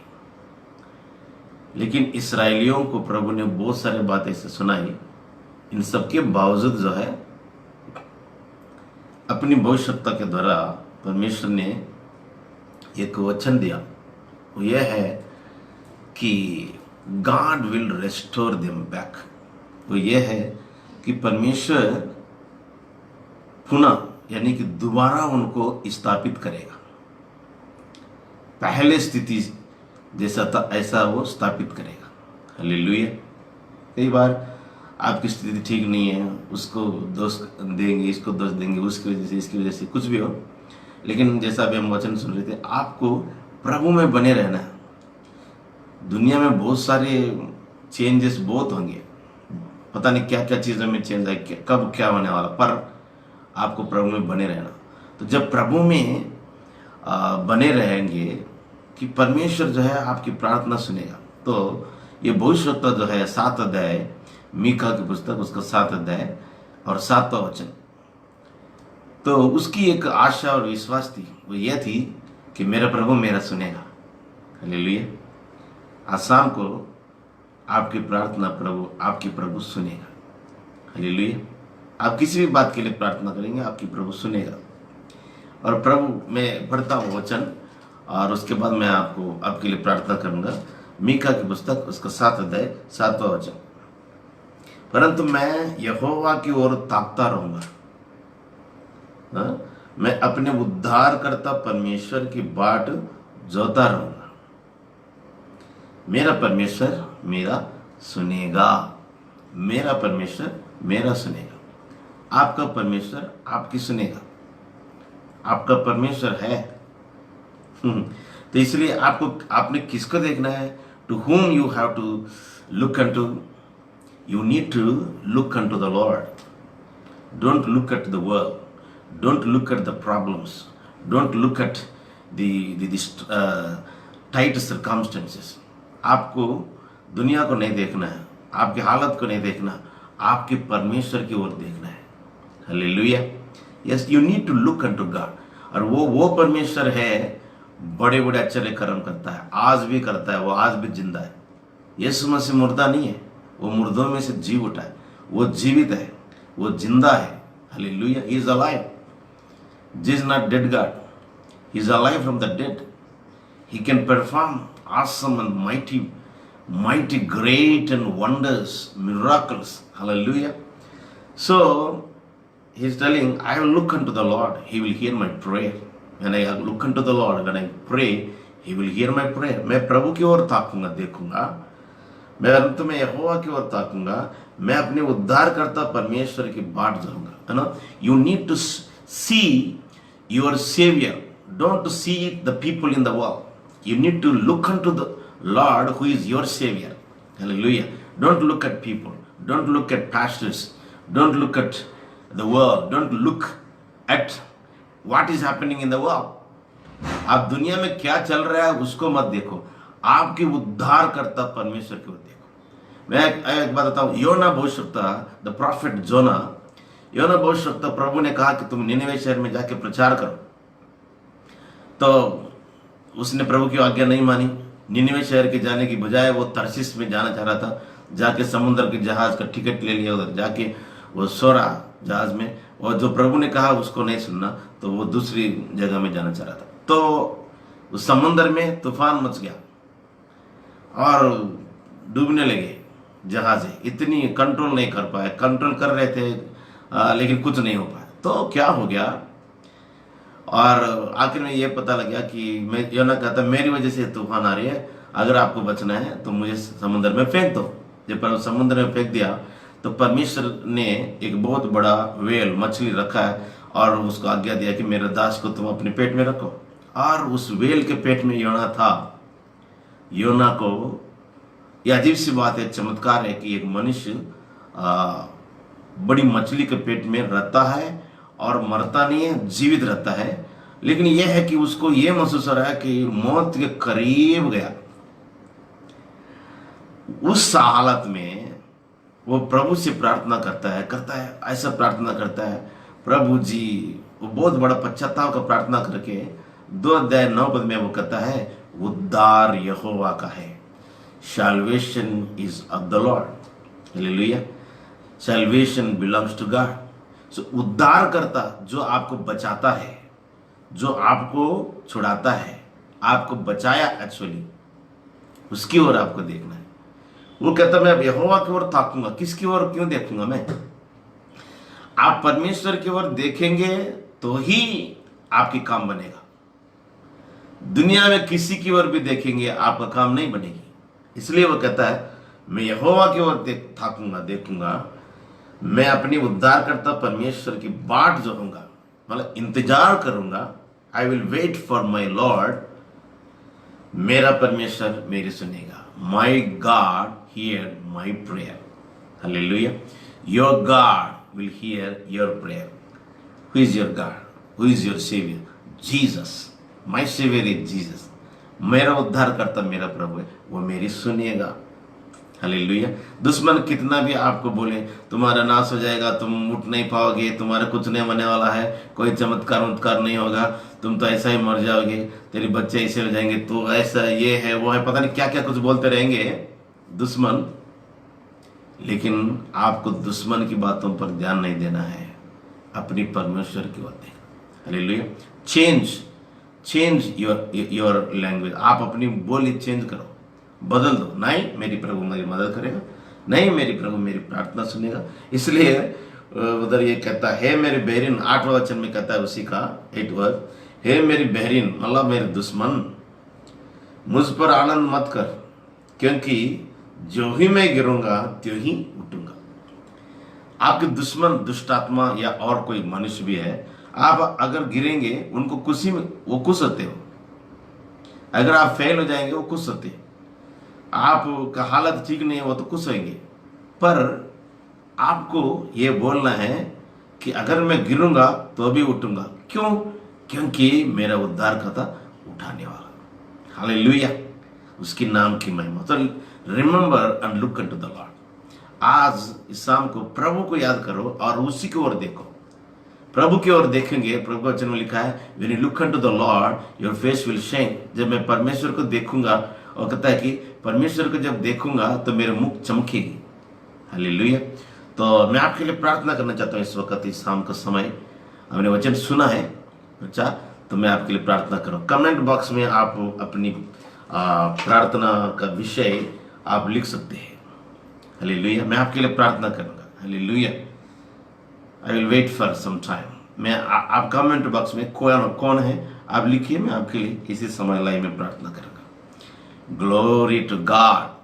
लेकिन इसराइलियों को प्रभु ने बहुत सारे बातें से सुनाई। इन सबके बावजूद जो है अपनी भविष्यवक्ता के द्वारा परमेश्वर ने एक वचन दिया, वो यह है कि God will restore them back. वो यह है कि परमेश्वर पुनः यानी कि दोबारा उनको स्थापित करेगा। पहले स्थिति जैसा था ऐसा वो स्थापित करेगा। हालेलुया। कई बार आपकी स्थिति ठीक नहीं है, उसको दोष देंगे, इसको दोष देंगे, उसकी वजह से, इसकी वजह से, कुछ भी हो। लेकिन जैसा अभी हम वचन सुन रहे थे, आपको प्रभु में बने रहना है। दुनिया में बहुत सारे चेंजेस बहुत होंगे, पता नहीं क्या क्या चीज़ों में चेंज आए, कब क्या होने वाला, पर आपको प्रभु में बने रहना। तो जब प्रभु में बने रहेंगे कि परमेश्वर जो है आपकी प्रार्थना सुनेगा। तो ये भविष्यवक्ता जो है 7 अध्याय मीका की पुस्तक, उसका 7 अध्याय और 7वां वचन, तो उसकी एक आशा और विश्वास थी। वो यह थी कि मेरा प्रभु मेरा सुनेगा। हालेलुया। आज शाम को आपकी प्रार्थना आपकी प्रभु सुनेगा। हालेलुया। आप किसी भी बात के लिए प्रार्थना करेंगे, आपकी प्रभु सुनेगा। और प्रभु मैं पढ़ता हूँ वचन और उसके बाद मैं आपके लिए प्रार्थना करूंगा। मीका की पुस्तक, उसका 7 अध्याय 7वां वचन, परंतु मैं यहोवा की ओर ताकता रहूंगा। मैं अपने उद्धारकर्ता परमेश्वर की बाट जोता रहूंगा। मेरा परमेश्वर मेरा सुनेगा। मेरा परमेश्वर मेरा सुनेगा। आपका परमेश्वर आपकी सुनेगा। आपका परमेश्वर है। तो इसलिए आपने किसको देखना है? To whom you have to look unto. You need to look unto the Lord. Don't look at the world. Don't look at the problems. Don't look at the tight circumstances. आपको दुनिया को नहीं देखना है, आपकी हालत को नहीं देखना, आपके परमेश्वर की ओर देखना है। Hallelujah. Yes, you need to look unto God. और वो परमेश्वर है, बड़े बड़े आश्चर्य कर्म करता है, आज भी करता है, वो आज भी जिंदा है। यीशु मसीह मुर्दा नहीं है, वो मुर्दों में से जी उठा है, वो जीवित है, वो जिंदा है। Hallelujah. He is alive. He is not dead God. He is alive from the dead. He can perform awesome and mighty, great and wonders, miracles. Hallelujah. So he is telling, I will look unto the Lord. He will hear my prayer. When I look unto the Lord, when I pray, He will hear my prayer. मैं प्रभु की ओर ताकूंगा, देखूंगा, मैं अंत में यहोवा की ओर ताकूंगा, मैं अपने उद्धारकर्ता परमेश्वर की बाट जाऊंगा। है ना? You need to see your Savior. Don't see the people in the world. You need to look unto the Lord who is your Savior. Hallelujah. Don't look at people. Don't look at pastors. Don't look at the world. Don't look at what is happening in the world. आप दुनिया में क्या चल रहा है उसको मत देखो, आपके उद्धार करता परमेश्वर की ओर देखो। मैं एक बात बताऊं, योना भविष्यवक्ता, द प्रॉफिट जोना, योना भविष्यवक्ता, प्रभु ने कहा कि तुम निनवे शहर में जाके प्रचार करो, तो उसने प्रभु की आज्ञा नहीं मानी। निनवे शहर के जाने की बजाय वो तरसीस में जाना चाह रहा था, जाके समुद्र के जहाज का टिकट ले लिया, उधर जाके वो सो रहा जहाज में, और जो प्रभु ने कहा उसको नहीं सुनना, तो वो दूसरी जगह में जाना चाह रहा था। तो उस समुद्र में तूफान मच गया और डूबने लगे जहाज़ें, इतनी कंट्रोल नहीं कर पाए, कंट्रोल कर रहे थे लेकिन कुछ नहीं हो पाया। तो क्या हो गया, और आखिर में ये पता लग गया कि मैं योना कहता मेरी वजह से तूफान आ रही है, अगर आपको बचना है तो मुझे समुद्र में फेंक दो। जब समुद्र में फेंक दिया तो परमेश्वर ने एक बहुत बड़ा वेल मछली रखा है और उसको आज्ञा दिया कि मेरे दास को तुम अपने पेट में रखो। और उस वेल के पेट में योना था। योना को, यह अजीब सी बात है, चमत्कार है कि एक मनुष्य बड़ी मछली के पेट में रहता है और मरता नहीं है, जीवित रहता है। लेकिन यह है कि उसको यह महसूस हो रहा है कि मौत के करीब गया। उस हालत में वो प्रभु से प्रार्थना करता है, ऐसा प्रार्थना करता है, प्रभु जी, वो बहुत बड़ा पश्चाताप का प्रार्थना करके 2:9 में वो कहता है, उद्धार यहोवा का है। Salvation is of the Lord. Hallelujah. Salvation belongs to God. So उद्धार करता, जो आपको बचाता है, जो आपको छुड़ाता है, आपको बचाया एक्चुअली, उसकी ओर आपको देखना है। वो कहता मैं अब यहोवा की ओर ताकूंगा। किसकी ओर क्यों देखूंगा मैं? आप परमेश्वर की ओर देखेंगे तो ही आपकी काम बनेगा। दुनिया में किसी की ओर भी देखेंगे आपका काम नहीं बनेगी। इसलिए वो कहता है मैं यहोवा की ओर देखूंगा। मैं अपनी उद्धारकर्ता परमेश्वर की बाट जोहूंगा, मतलब इंतजार करूंगा। I will wait for my Lord. मेरा परमेश्वर मेरी सुनेगा। My God hear my prayer. Hallelujah. Your God will hear your prayer. Who is your God? Who is your saviour? Jesus. My saviour is Jesus. मेरा उद्धार करता मेरा प्रभु है, वो मेरी सुनिएगा। हालेलुया। दुश्मन कितना भी आपको बोले तुम्हारा नाश हो जाएगा, तुम उठ नहीं पाओगे, तुम्हारा कुछ नहीं होने वाला है, कोई चमत्कार नहीं होगा, तुम तो ऐसा ही मर जाओगे, तेरे बच्चे ऐसे हो जाएंगे, तो ऐसा ये है वो है, पता नहीं क्या क्या कुछ बोलते रहेंगे दुश्मन। लेकिन आपको दुश्मन की बातों पर ध्यान नहीं देना है, अपनी परमेश्वर की ओर देखना। हालेलुया। Change your language. आप अपनी बोली चेंज करो, बदल दो। नहीं मेरी प्रभु मेरी मदद करेगा, नहीं मेरी प्रभु मेरी प्रार्थना सुनेगा। इसलिए उधर ये कहता है मेरी बहरीन, 8वां वचन में कहता है उसी का 8 वर्ष, हे मेरी बहरीन, मतलब मेरे दुश्मन, मुझ पर आनंद मत कर, क्योंकि जो ही मैं गिरूंगा त्यों ही उठूंगा। आपके दुश्मन दुष्ट आत्मा या और कोई मनुष्य भी है, आप अगर गिरेंगे उनको खुशी में वो खुश होते हो। अगर आप फेल हो जाएंगे वो खुश होते हैं। आपका हालत ठीक नहीं है वो तो खुश होंगे। पर आपको ये बोलना है कि अगर मैं गिरूंगा तो भी उठूंगा। क्यों? क्योंकि मेरा उद्धार करता उठाने वाला। हालेलुया। उसके नाम की महिमा। तो remember and look into the Lord. आज इस शाम को प्रभु को याद करो और उसी की ओर देखो। प्रभु की ओर देखेंगे। प्रभु वचन में लिखा है when you look unto the Lord your face will shine। जब मैं परमेश्वर को देखूंगा, और कहता है कि परमेश्वर को जब देखूंगा तो मेरे मुख चमकेगी। हालेलुया। तो मैं आपके लिए प्रार्थना करना चाहता हूँ इस वक्त, इस शाम का समय। हमने वचन सुना है, अच्छा, तो मैं आपके लिए प्रार्थना करूँ। कमेंट बॉक्स में आप अपनी प्रार्थना का विषय आप लिख सकते हैं। हालेलुया। मैं आपके लिए प्रार्थना करूँगा। Hallelujah. I will wait for some time. मैं आप कमेंट बॉक्स में कौन है आप लिखिए, मैं आपके लिए इसी समय लाइव में प्रार्थना करूँगा। Glory to God.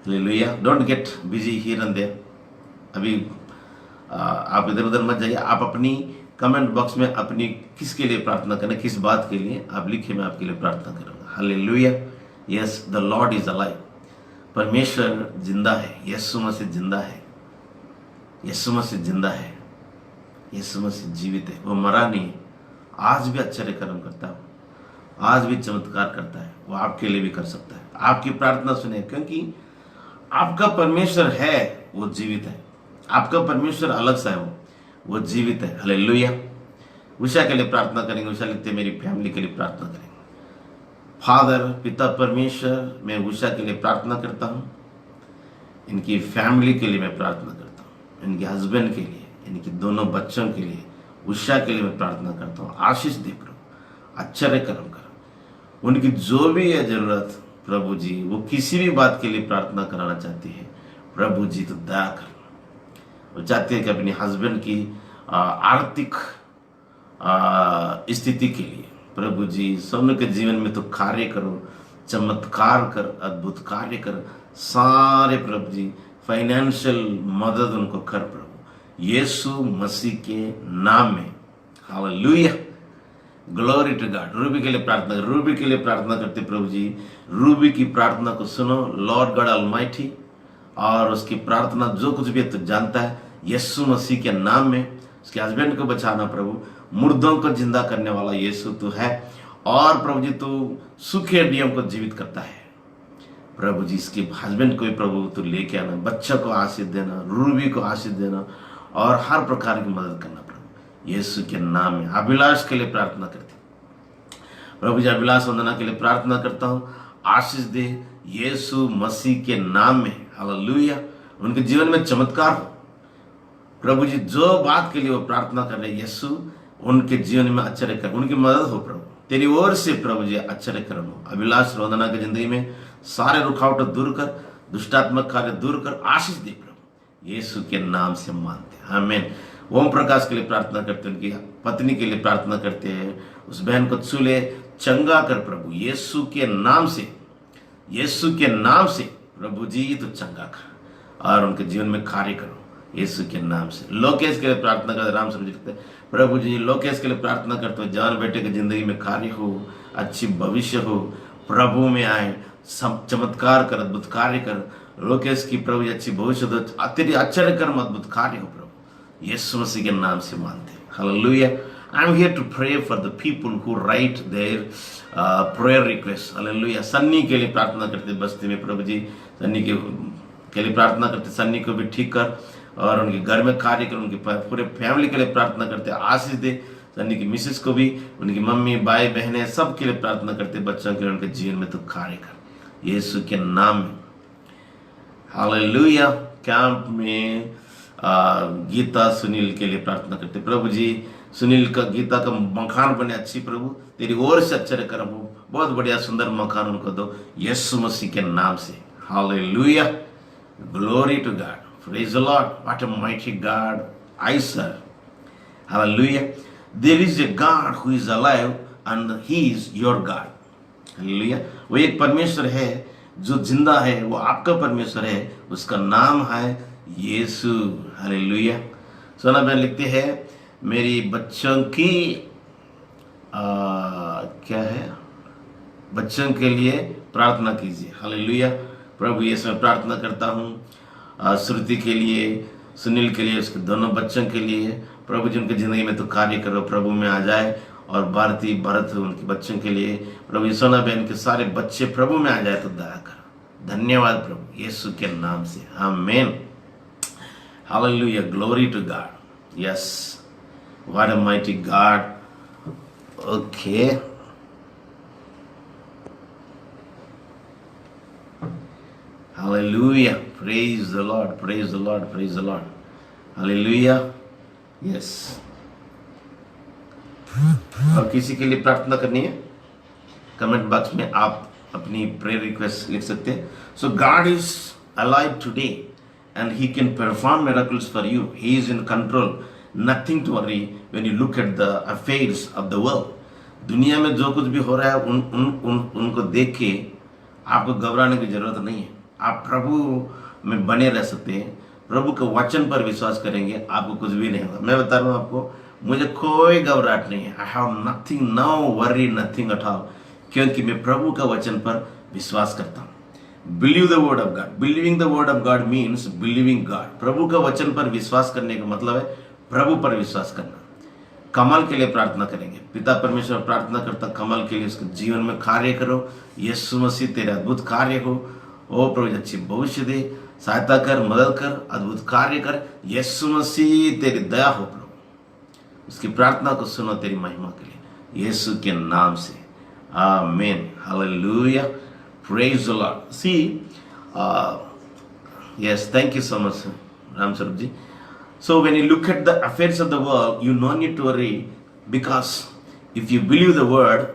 Hallelujah. Don't get busy here and there. अभी आप इधर उधर मत जाइए। आप अपनी कमेंट बॉक्स में अपनी किसके लिए प्रार्थना करना, किस बात के लिए आप लिखिए, मैं आपके लिए प्रार्थना करूँगा। Hallelujah. Yes, the Lord is alive. परमेश्वर जिंदा है। यीशु मसीह जिंदा है। यीशु मसीह जिंदा है। यीशु मसीह जीवित है। वो मरा नहीं, आज भी आश्चर्य कर्म करता है, आज भी चमत्कार करता है। वो आपके लिए भी कर सकता है। आपकी प्रार्थना सुने, क्योंकि आपका परमेश्वर है वो जीवित है। आपका परमेश्वर अलग सा है, वो जीवित है। हालेलुया। उषा के लिए प्रार्थना करेंगे। उषा लिखते मेरी फैमिली के लिए प्रार्थना करेंगे। फादर, पिता परमेश्वर, मैं उषा के लिए प्रार्थना करता हूँ। इनकी फैमिली के लिए मैं प्रार्थना करता हूँ, इनके हस्बैंड के लिए, इनके दोनों बच्चों के लिए, उषा के लिए मैं प्रार्थना करता हूँ। आशीष दे प्रभु, आश्चर्य कर्म करो। उनकी जो भी है जरूरत प्रभु जी, वो किसी भी बात के लिए प्रार्थना कराना चाहती है प्रभु जी, तो दया करना। वो चाहते हैं कि अपने हस्बैंड की आर्थिक स्थिति के लिए प्रभु जी सबने के जीवन में तो कार्य करो, चमत्कार कर, अद्भुत कार्य कर। सारे प्रभु जी फाइनेंशियल मदद उनको कर प्रभु, यीशु मसीह के नाम में। Hallelujah, glory to God. Ruby के लिए प्रार्थना, रूबी के लिए प्रार्थना करते प्रभु जी, रूबी की प्रार्थना को सुनो लॉर्ड गॉड ऑलमाइटी, और उसकी प्रार्थना जो कुछ भी तो जानता है, यीशु मसीह के नाम में उसके हस्बैंड को बचाना प्रभु, मुर्दों को जिंदा करने वाला यीशु तू है, और प्रभु जी तू सूखे हड्डियों को जीवित करता है प्रभु जी। इसके हस्बैंड को भी प्रभु तू लेके आना, बच्चा को आशीष देना, रूबी को आशीष देना, और हर प्रकार की मदद करना प्रभु यीशु के नाम में। अभिलाष के लिए प्रार्थना करते प्रभु जी, अभिलाष वंदना के लिए प्रार्थना करता हूँ, आशीष दे यीशु मसीह के नाम में। हालेलुया, उनके जीवन में चमत्कार हो प्रभु जी। जो बात के लिए वो प्रार्थना कर रहे यीशु, उनके जीवन में आश्चर्य कर, उनकी मदद हो प्रभु, तेरी ओर से प्रभु जी आश्चर्य कर्म हो। अभिलाष रोदना की जिंदगी में सारे रुकावट दूर कर, दुष्टात्मक कार्य दूर कर, आशीष दे प्रभु यीशु के नाम से मानते हैं, आमीन। ओम प्रकाश के लिए प्रार्थना करते हैं, उनकी पत्नी के लिए प्रार्थना करते हैं, उस बहन को छूले, चंगा कर प्रभु यीशु के नाम से, यीशु के नाम से प्रभु जी तो चंगा कर, और उनके जीवन में कार्य करो यीशु के नाम से। लोकेश के लिए प्रार्थना करते, राम समझ करते प्रभु जी, लोकेश के लिए प्रार्थना करते हो, जान बेटे की जिंदगी में कार्य हो, अच्छी भविष्य हो, प्रभु में आए, सब चमत्कार कर, अद्भुत कार्य कर, लोकेश की प्रभु जी अच्छी भविष्य दो, तेरी आश्चर्य कर्म अद्भुत कार्य हो प्रभु यीशु मसीह के नाम से मानते हैं। Hallelujah. I am here to pray for the people who right there prayer request. Hallelujah. Sunny के लिए प्रार्थना करते बस्ती में प्रभु जी, सन्नी के लिए प्रार्थना करते, सन्नी को भी ठीक कर और उनके घर में कार्य कर, उनके पूरे फैमिली के लिए प्रार्थना करते, आशीष दे सन्नी की मिसेस को भी, उनकी मम्मी भाई बहनें सब के लिए प्रार्थना करते, बच्चों के लिए उनके जीवन में तो कार्य कर यीशु के नाम में। हालेलुया। कैंप में गीता सुनील के लिए प्रार्थना करते प्रभु जी, सुनील का गीता का मकान बने अच्छी प्रभु, तेरी ओर से आश्चर्य कर्म हो, बहुत बढ़िया सुंदर मकान उनको दो यीशु मसीह के नाम से। Hallelujah, glory to God, praise the Lord, what a mighty God I serve. Hallelujah. There is a God who is alive and he is your God. Hallelujah. वो एक परमेश्वर है जो जिंदा है, वो आपका परमेश्वर है, उसका नाम है यीशु। हालेलुया। सोना बहन लिखते हैं, मेरी बच्चों की क्या है, बच्चों के लिए प्रार्थना कीजिए। हालेलुया। प्रभु यीशु में प्रार्थना करता हूँ श्रुति के लिए, सुनील के लिए, उसके दोनों बच्चों के लिए प्रभु जी उनकी जिंदगी में तो कार्य करो, प्रभु में आ जाए, और भारती भरत उनके बच्चों के लिए प्रभु सोना बहन के सारे बच्चे प्रभु में आ जाए तो दया कर। धन्यवाद प्रभु यीशु के नाम से, आमीन। Hallelujah, glory to God. Yes, what a mighty God. Okay, Hallelujah. Praise the Lord. Praise the Lord. Praise the Lord. Hallelujah. Yes. और किसी के लिए प्रार्थना करनी है, कमेंट बॉक्स में आप अपनी प्रेयर रिक्वेस्ट लिख सकते हैं। So God is alive today and he can perform miracles for you. He is in control. Nothing to worry when you look at the affairs of the world. दुनिया में जो कुछ भी हो रहा है उनको देख के आपको घबराने की जरूरत नहीं है। आप प्रभु में बने रह सकते हैं, प्रभु के वचन पर विश्वास करेंगे, आपको कुछ भी नहीं होगा। मैं बता रहा हूँ आपको, मुझे कोई घबराहट नहीं है। I have nothing, no worry, nothing at all, क्योंकि मैं प्रभु का वचन पर विश्वास करता हूँ। Believe the word of God. Believing the word of God means believing God. प्रभु का वचन पर विश्वास करने का मतलब है प्रभु पर विश्वास करना। कमल के लिए प्रार्थना करेंगे, पिता परमेश्वर प्रार्थना करता कमल के लिए, उसके जीवन में कार्य करो, यीशु मसीह तेरे अद्भुत कार्य हो, ओ प्रभु अच्छी भविष्य दे, सहायता कर, मदद कर, अद्भुत कार्य कर, यीशु मसीह तेरी दया हो प्रभु। उसकी प्रार्थना को सुनो तेरी महिमा के लिए, यीशु के नाम से, आमीन। Hallelujah, praise the Lord. See yes, thank you so much Ram Swaroop ji. So when you look at the affairs of the world, you no need to worry, because if you believe the word,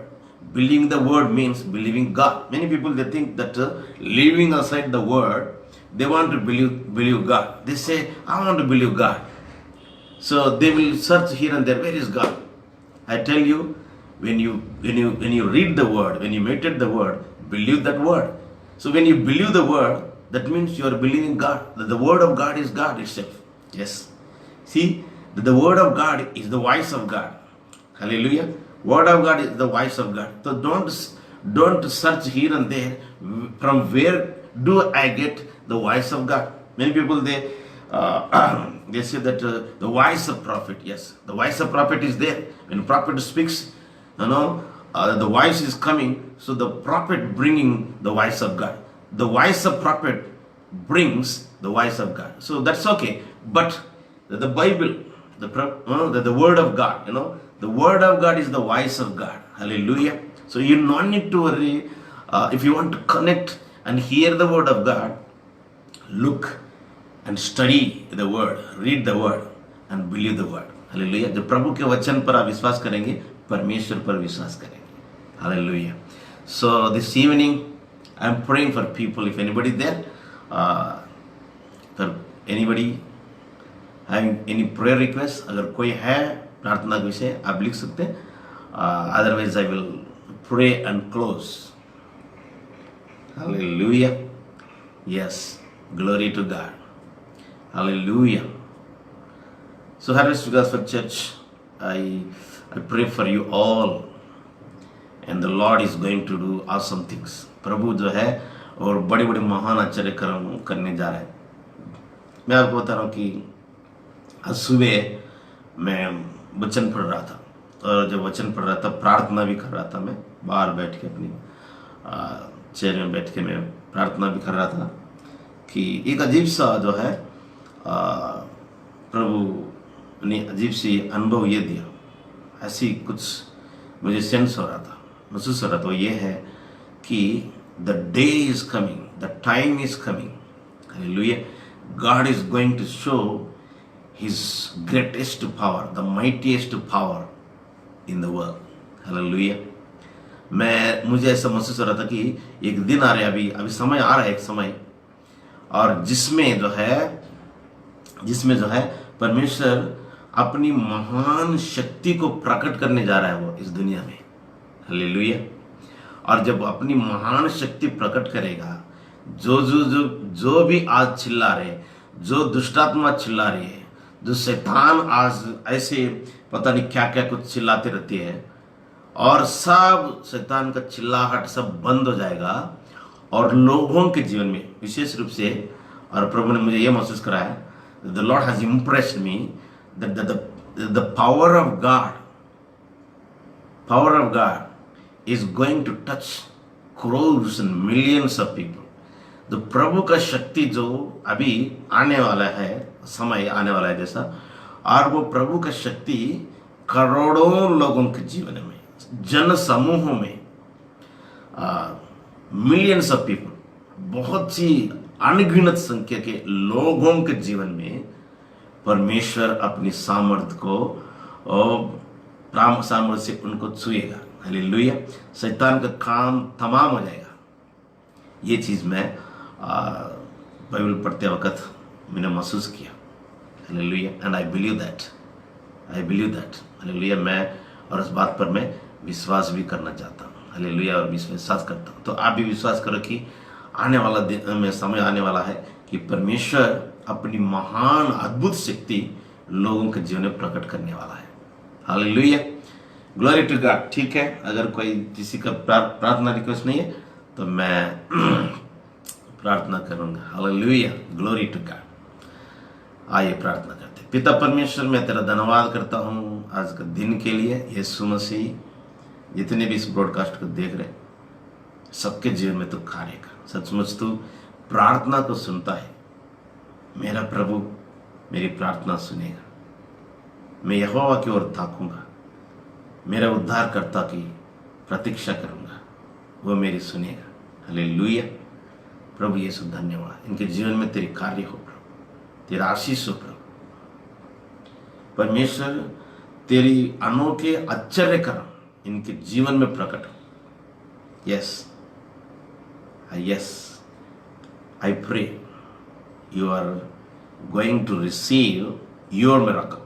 believing the word means believing God. Many people, they think that living aside the word, they want to believe God. They say, I want to believe God. So they will search here and there, where is God? I tell you, when you read the word, when you meditate the word, believe that word. So when you believe the word, that means you are believing God, that the word of God is God itself. Yes. See, the word of God is the voice of God. Hallelujah. Word of God is the voice of God. So don't search here and there from where do I get the voice of God. Many people they say that the voice of prophet. Yes, the voice of prophet is there. When prophet speaks, the voice is coming. So the prophet bringing the voice of God. The voice of prophet brings the voice of God. So that's okay. But the Bible, the word of God, the word of God is the voice of God. Hallelujah. So you don't need to worry. If you want to connect and hear the word of God, look and study the word, read the word and believe the word. Hallelujah. जब प्रभु के वचन पर आप विश्वास करेंगे, परमेश्वर पर विश्वास करेंगे. Hallelujah. So this evening I am praying for people. If anybody there, for anybody having any prayer request, अगर कोई है प्रार्थना के विषय आप लिख सकते हैं. Otherwise I will pray and close. Hallelujah. Yes. Glory to God. Hallelujah. So Harvest Gospel Church, I pray for you all, and the Lord is going to do awesome things. प्रभु जो है और बड़े बड़े महान आश्चर्य कर्म करने जा रहे हैं. मैं आपको बता रहा हूँ कि आज सुबह मैं वचन पढ़ रहा था, और जब वचन पढ़ रहा था प्रार्थना भी कर रहा था. मैं बाहर बैठ के अपनी चेयर में बैठ के मैं प्रार्थना भी कर रहा था कि एक अजीब सा जो है प्रभु ने अजीब सी अनुभव ये दिया. ऐसी कुछ मुझे सेंस हो रहा था, महसूस हो रहा था. वो ये है कि the day is coming, the time is coming. Hallelujah. God is going to show his greatest power, the mightiest power in the world. Hallelujah. मुझे ऐसा महसूस हो रहा था कि एक दिन आ रहा है, अभी समय आ रहा है, एक समय, और जिसमें जो है परमेश्वर अपनी महान शक्ति को प्रकट करने जा रहा है वो इस दुनिया में. हालेलुया. और जब अपनी महान शक्ति प्रकट करेगा, जो भी आज चिल्ला रहे, जो दुष्टात्मा चिल्ला रही है, जो शैतान आज ऐसे पता नहीं क्या क्या कुछ चिल्लाते रहती है, और सब शैतान का चिल्लाहट सब बंद हो जाएगा. और लोगों के जीवन में विशेष रूप से, और प्रभु ने मुझे यह महसूस कराया, the Lord has impressed me that the power of God is going to touch crores and millions of people. तो प्रभु का शक्ति जो अभी आने वाला है, समय आने वाला है जैसा, और वो प्रभु का शक्ति करोड़ों लोगों के जीवन में, जन समूहों में, मिलियंस ऑफ पीपल, बहुत सी अनगिनत संख्या के लोगों के जीवन में परमेश्वर अपनी सामर्थ्य से उनको छुएगा. हालेलुया. शैतान का काम तमाम हो जाएगा. ये चीज़ मैं बाइबल पढ़ते वक्त मैंने महसूस किया. Hallelujah. And I believe that. Hallelujah. मैं और इस बात पर मैं विश्वास भी करना चाहता हूँ. हालेलुया. और विश्वास करता हूँ. तो आप भी विश्वास करो कि आने वाला दिन में समय आने वाला है कि परमेश्वर अपनी महान अद्भुत शक्ति लोगों के जीवन में प्रकट करने वाला है. हालेलुया. Glory to God. ठीक है, अगर कोई किसी का प्रार्थना रिक्वेस्ट नहीं है तो मैं प्रार्थना करूंगा. हालेलुया. Glory to God. आइए प्रार्थना करते हैं. पिता परमेश्वर, मैं तेरा धन्यवाद करता हूँ आज का दिन के लिए. यीशु मसीह, जितने भी इस ब्रॉडकास्ट को देख रहे सबके जीवन में तो कार्य कर. सचमुच तू प्रार्थना को सुनता है. मेरा प्रभु मेरी प्रार्थना सुनेगा. मैं यहोवा की ओर ताकूंगा, मेरा उद्धारकर्ता की प्रतीक्षा करूंगा, वो मेरी सुनेगा. हालेलुया. प्रभु यीशु धन्यवाद. इनके जीवन में तेरी कार्य हो प्रभु, तेरा आशीष हो प्रभु. परमेश्वर तेरी अनोखे आश्चर्य कर्म इनके जीवन में प्रकट हो. Yes, I pray you are going to receive your miracle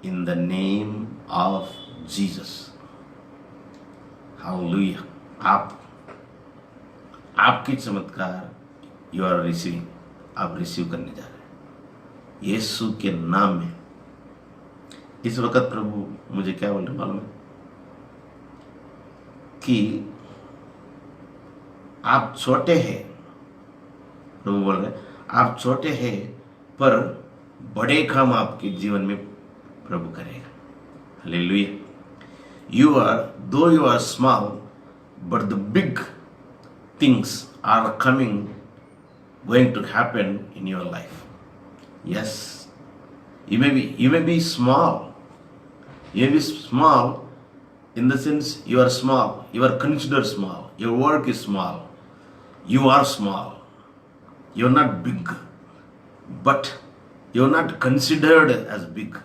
in the name of Jesus. Hallelujah. आपकी चमत्कार you are receiving, आप रिसीव करने जा रहे हैं. यीशु के नाम में इस वक्त प्रभु मुझे क्या बोल रहे मालूम है कि आप छोटे हैं, प्रभु बोल रहे आप छोटे हैं पर बड़े काम आपके जीवन में प्रभु करेगा। Hallelujah. though you are small, but the big things are going to happen in your life. Yes, you may be small. You may be small in the sense you are small. You are considered small. Your work is small. You are small. You are not big, but you are not considered as big.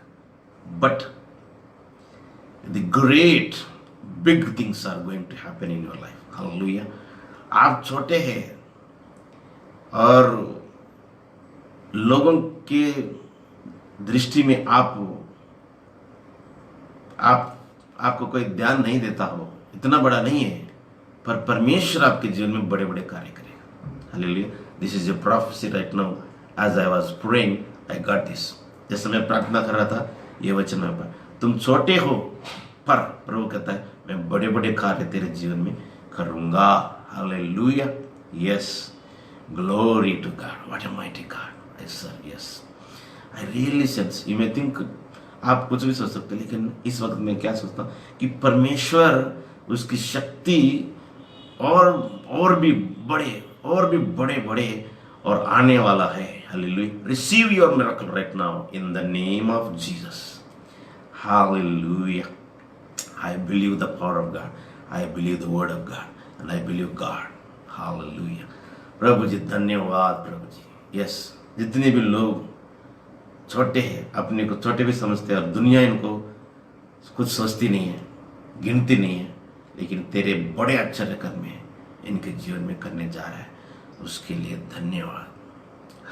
But the great big things are going to happen in your life. Hallelujah. आप छोटे हैं और लोगों के दृष्टि में आपको कोई ध्यान नहीं देता हो, इतना बड़ा नहीं है, पर परमेश्वर आपके जीवन में बड़े बड़े कार्य करेगा। Hallelujah. This is a prophecy right now. As I was praying I got this. जैसे मैं प्रार्थना कर रहा था ये वचन में पा, तुम छोटे हो पर प्रभु कहता है मैं बड़े बड़े कार्य तेरे जीवन में करूंगा। Hallelujah. Yes, glory to God. What a mighty God. Yes sir, yes. I really sense, you may think, आप कुछ भी सोच सकते, लेकिन इस वक्त मैं क्या सोचता हूँ कि परमेश्वर उसकी शक्ति और भी बड़े और आने वाला है। Hallelujah. Receive your miracle right now in the name of Jesus. Hallelujah. I believe the power of God. I believe the word of God. And I believe God. Hallelujah. प्रभु जी धन्यवाद प्रभु जी। यस, जितने भी लोग छोटे हैं, अपने को छोटे भी समझते हैं और दुनिया इनको कुछ सोचती नहीं है, गिनती नहीं है, लेकिन तेरे बड़े आश्चर्य कर्म इनके जीवन में करने जा रहा है, उसके लिए धन्यवाद।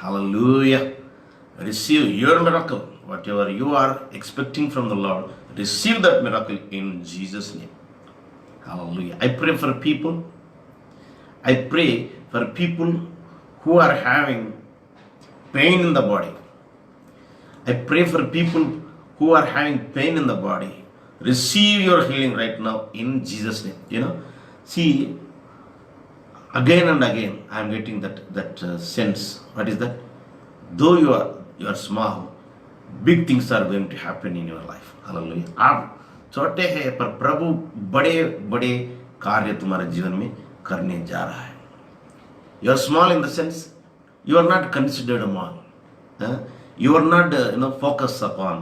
Hallelujah. Receive your miracle. Whatever you are expecting from the Lord, receive that miracle in Jesus' name. Hallelujah. I pray for people who are having pain in the body. I pray for people who are having pain in the body. Receive your healing right now in Jesus' name. See, again and again I am getting that sense. What is that? Though you are small, big things are going to happen in your life. Hallelujah. आप छोटे हैं पर प्रभु बड़े बड़े कार्य तुम्हारे जीवन में करने जा रहा है। You are small in the sense you are not considered among. You are not focused upon.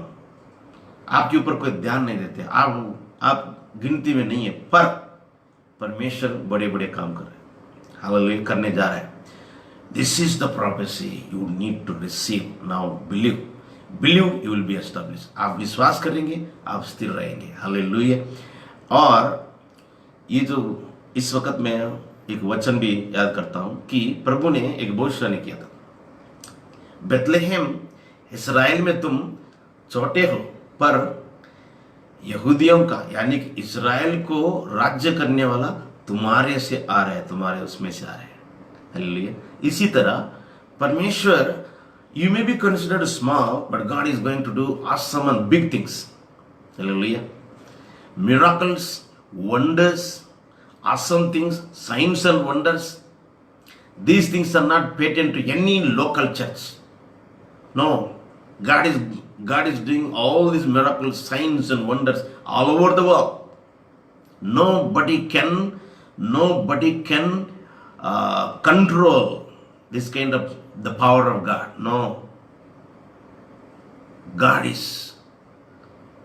आपके ऊपर कोई ध्यान नहीं देते, आप गिनती में नहीं है, पर परमेश्वर बड़े बड़े काम कर रहे हैं। हालेलुया। करने जा रहा है। This is the prophecy you need to receive. Now believe, you will be established. आप विश्वास करेंगे, आप स्थिर रहेंगे। हालेलुया। और ये जो इस वक्त मैं एक वचन भी याद करता हूँ कि प्रभु ने एक भविष्यवाणी किया था, बेथलेहम इस्राएल में तुम छोटे हो पर यहूदियों का यानी कि इस्राएल को राज्य करने वाला तुम्हारे से आ रहा है, तुम्हारे उसमें से आ रहा है। हालेलुया। इसी तरह परमेश्वर, you may be considered small, but God is going to do awesome and big things. Hallelujah. Miracles, wonders, awesome things, signs and wonders. These things are not patent to any local church. No, God is doing all these miracles, signs and wonders all over the world. Nobody can control this kind of the power of God. No. God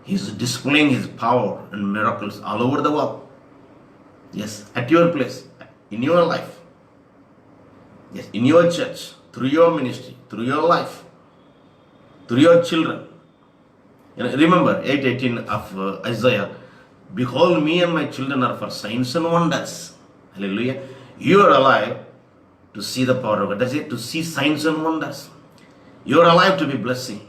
He's displaying His power and miracles all over the world. Yes, at your place, in your life. Yes, in your church, through your ministry, through your life, through your children. Remember 8:18 of Isaiah, behold, me and my children are for signs and wonders. Hallelujah. You are alive to see the power of God. That's it, to see signs and wonders. You are alive to be blessing.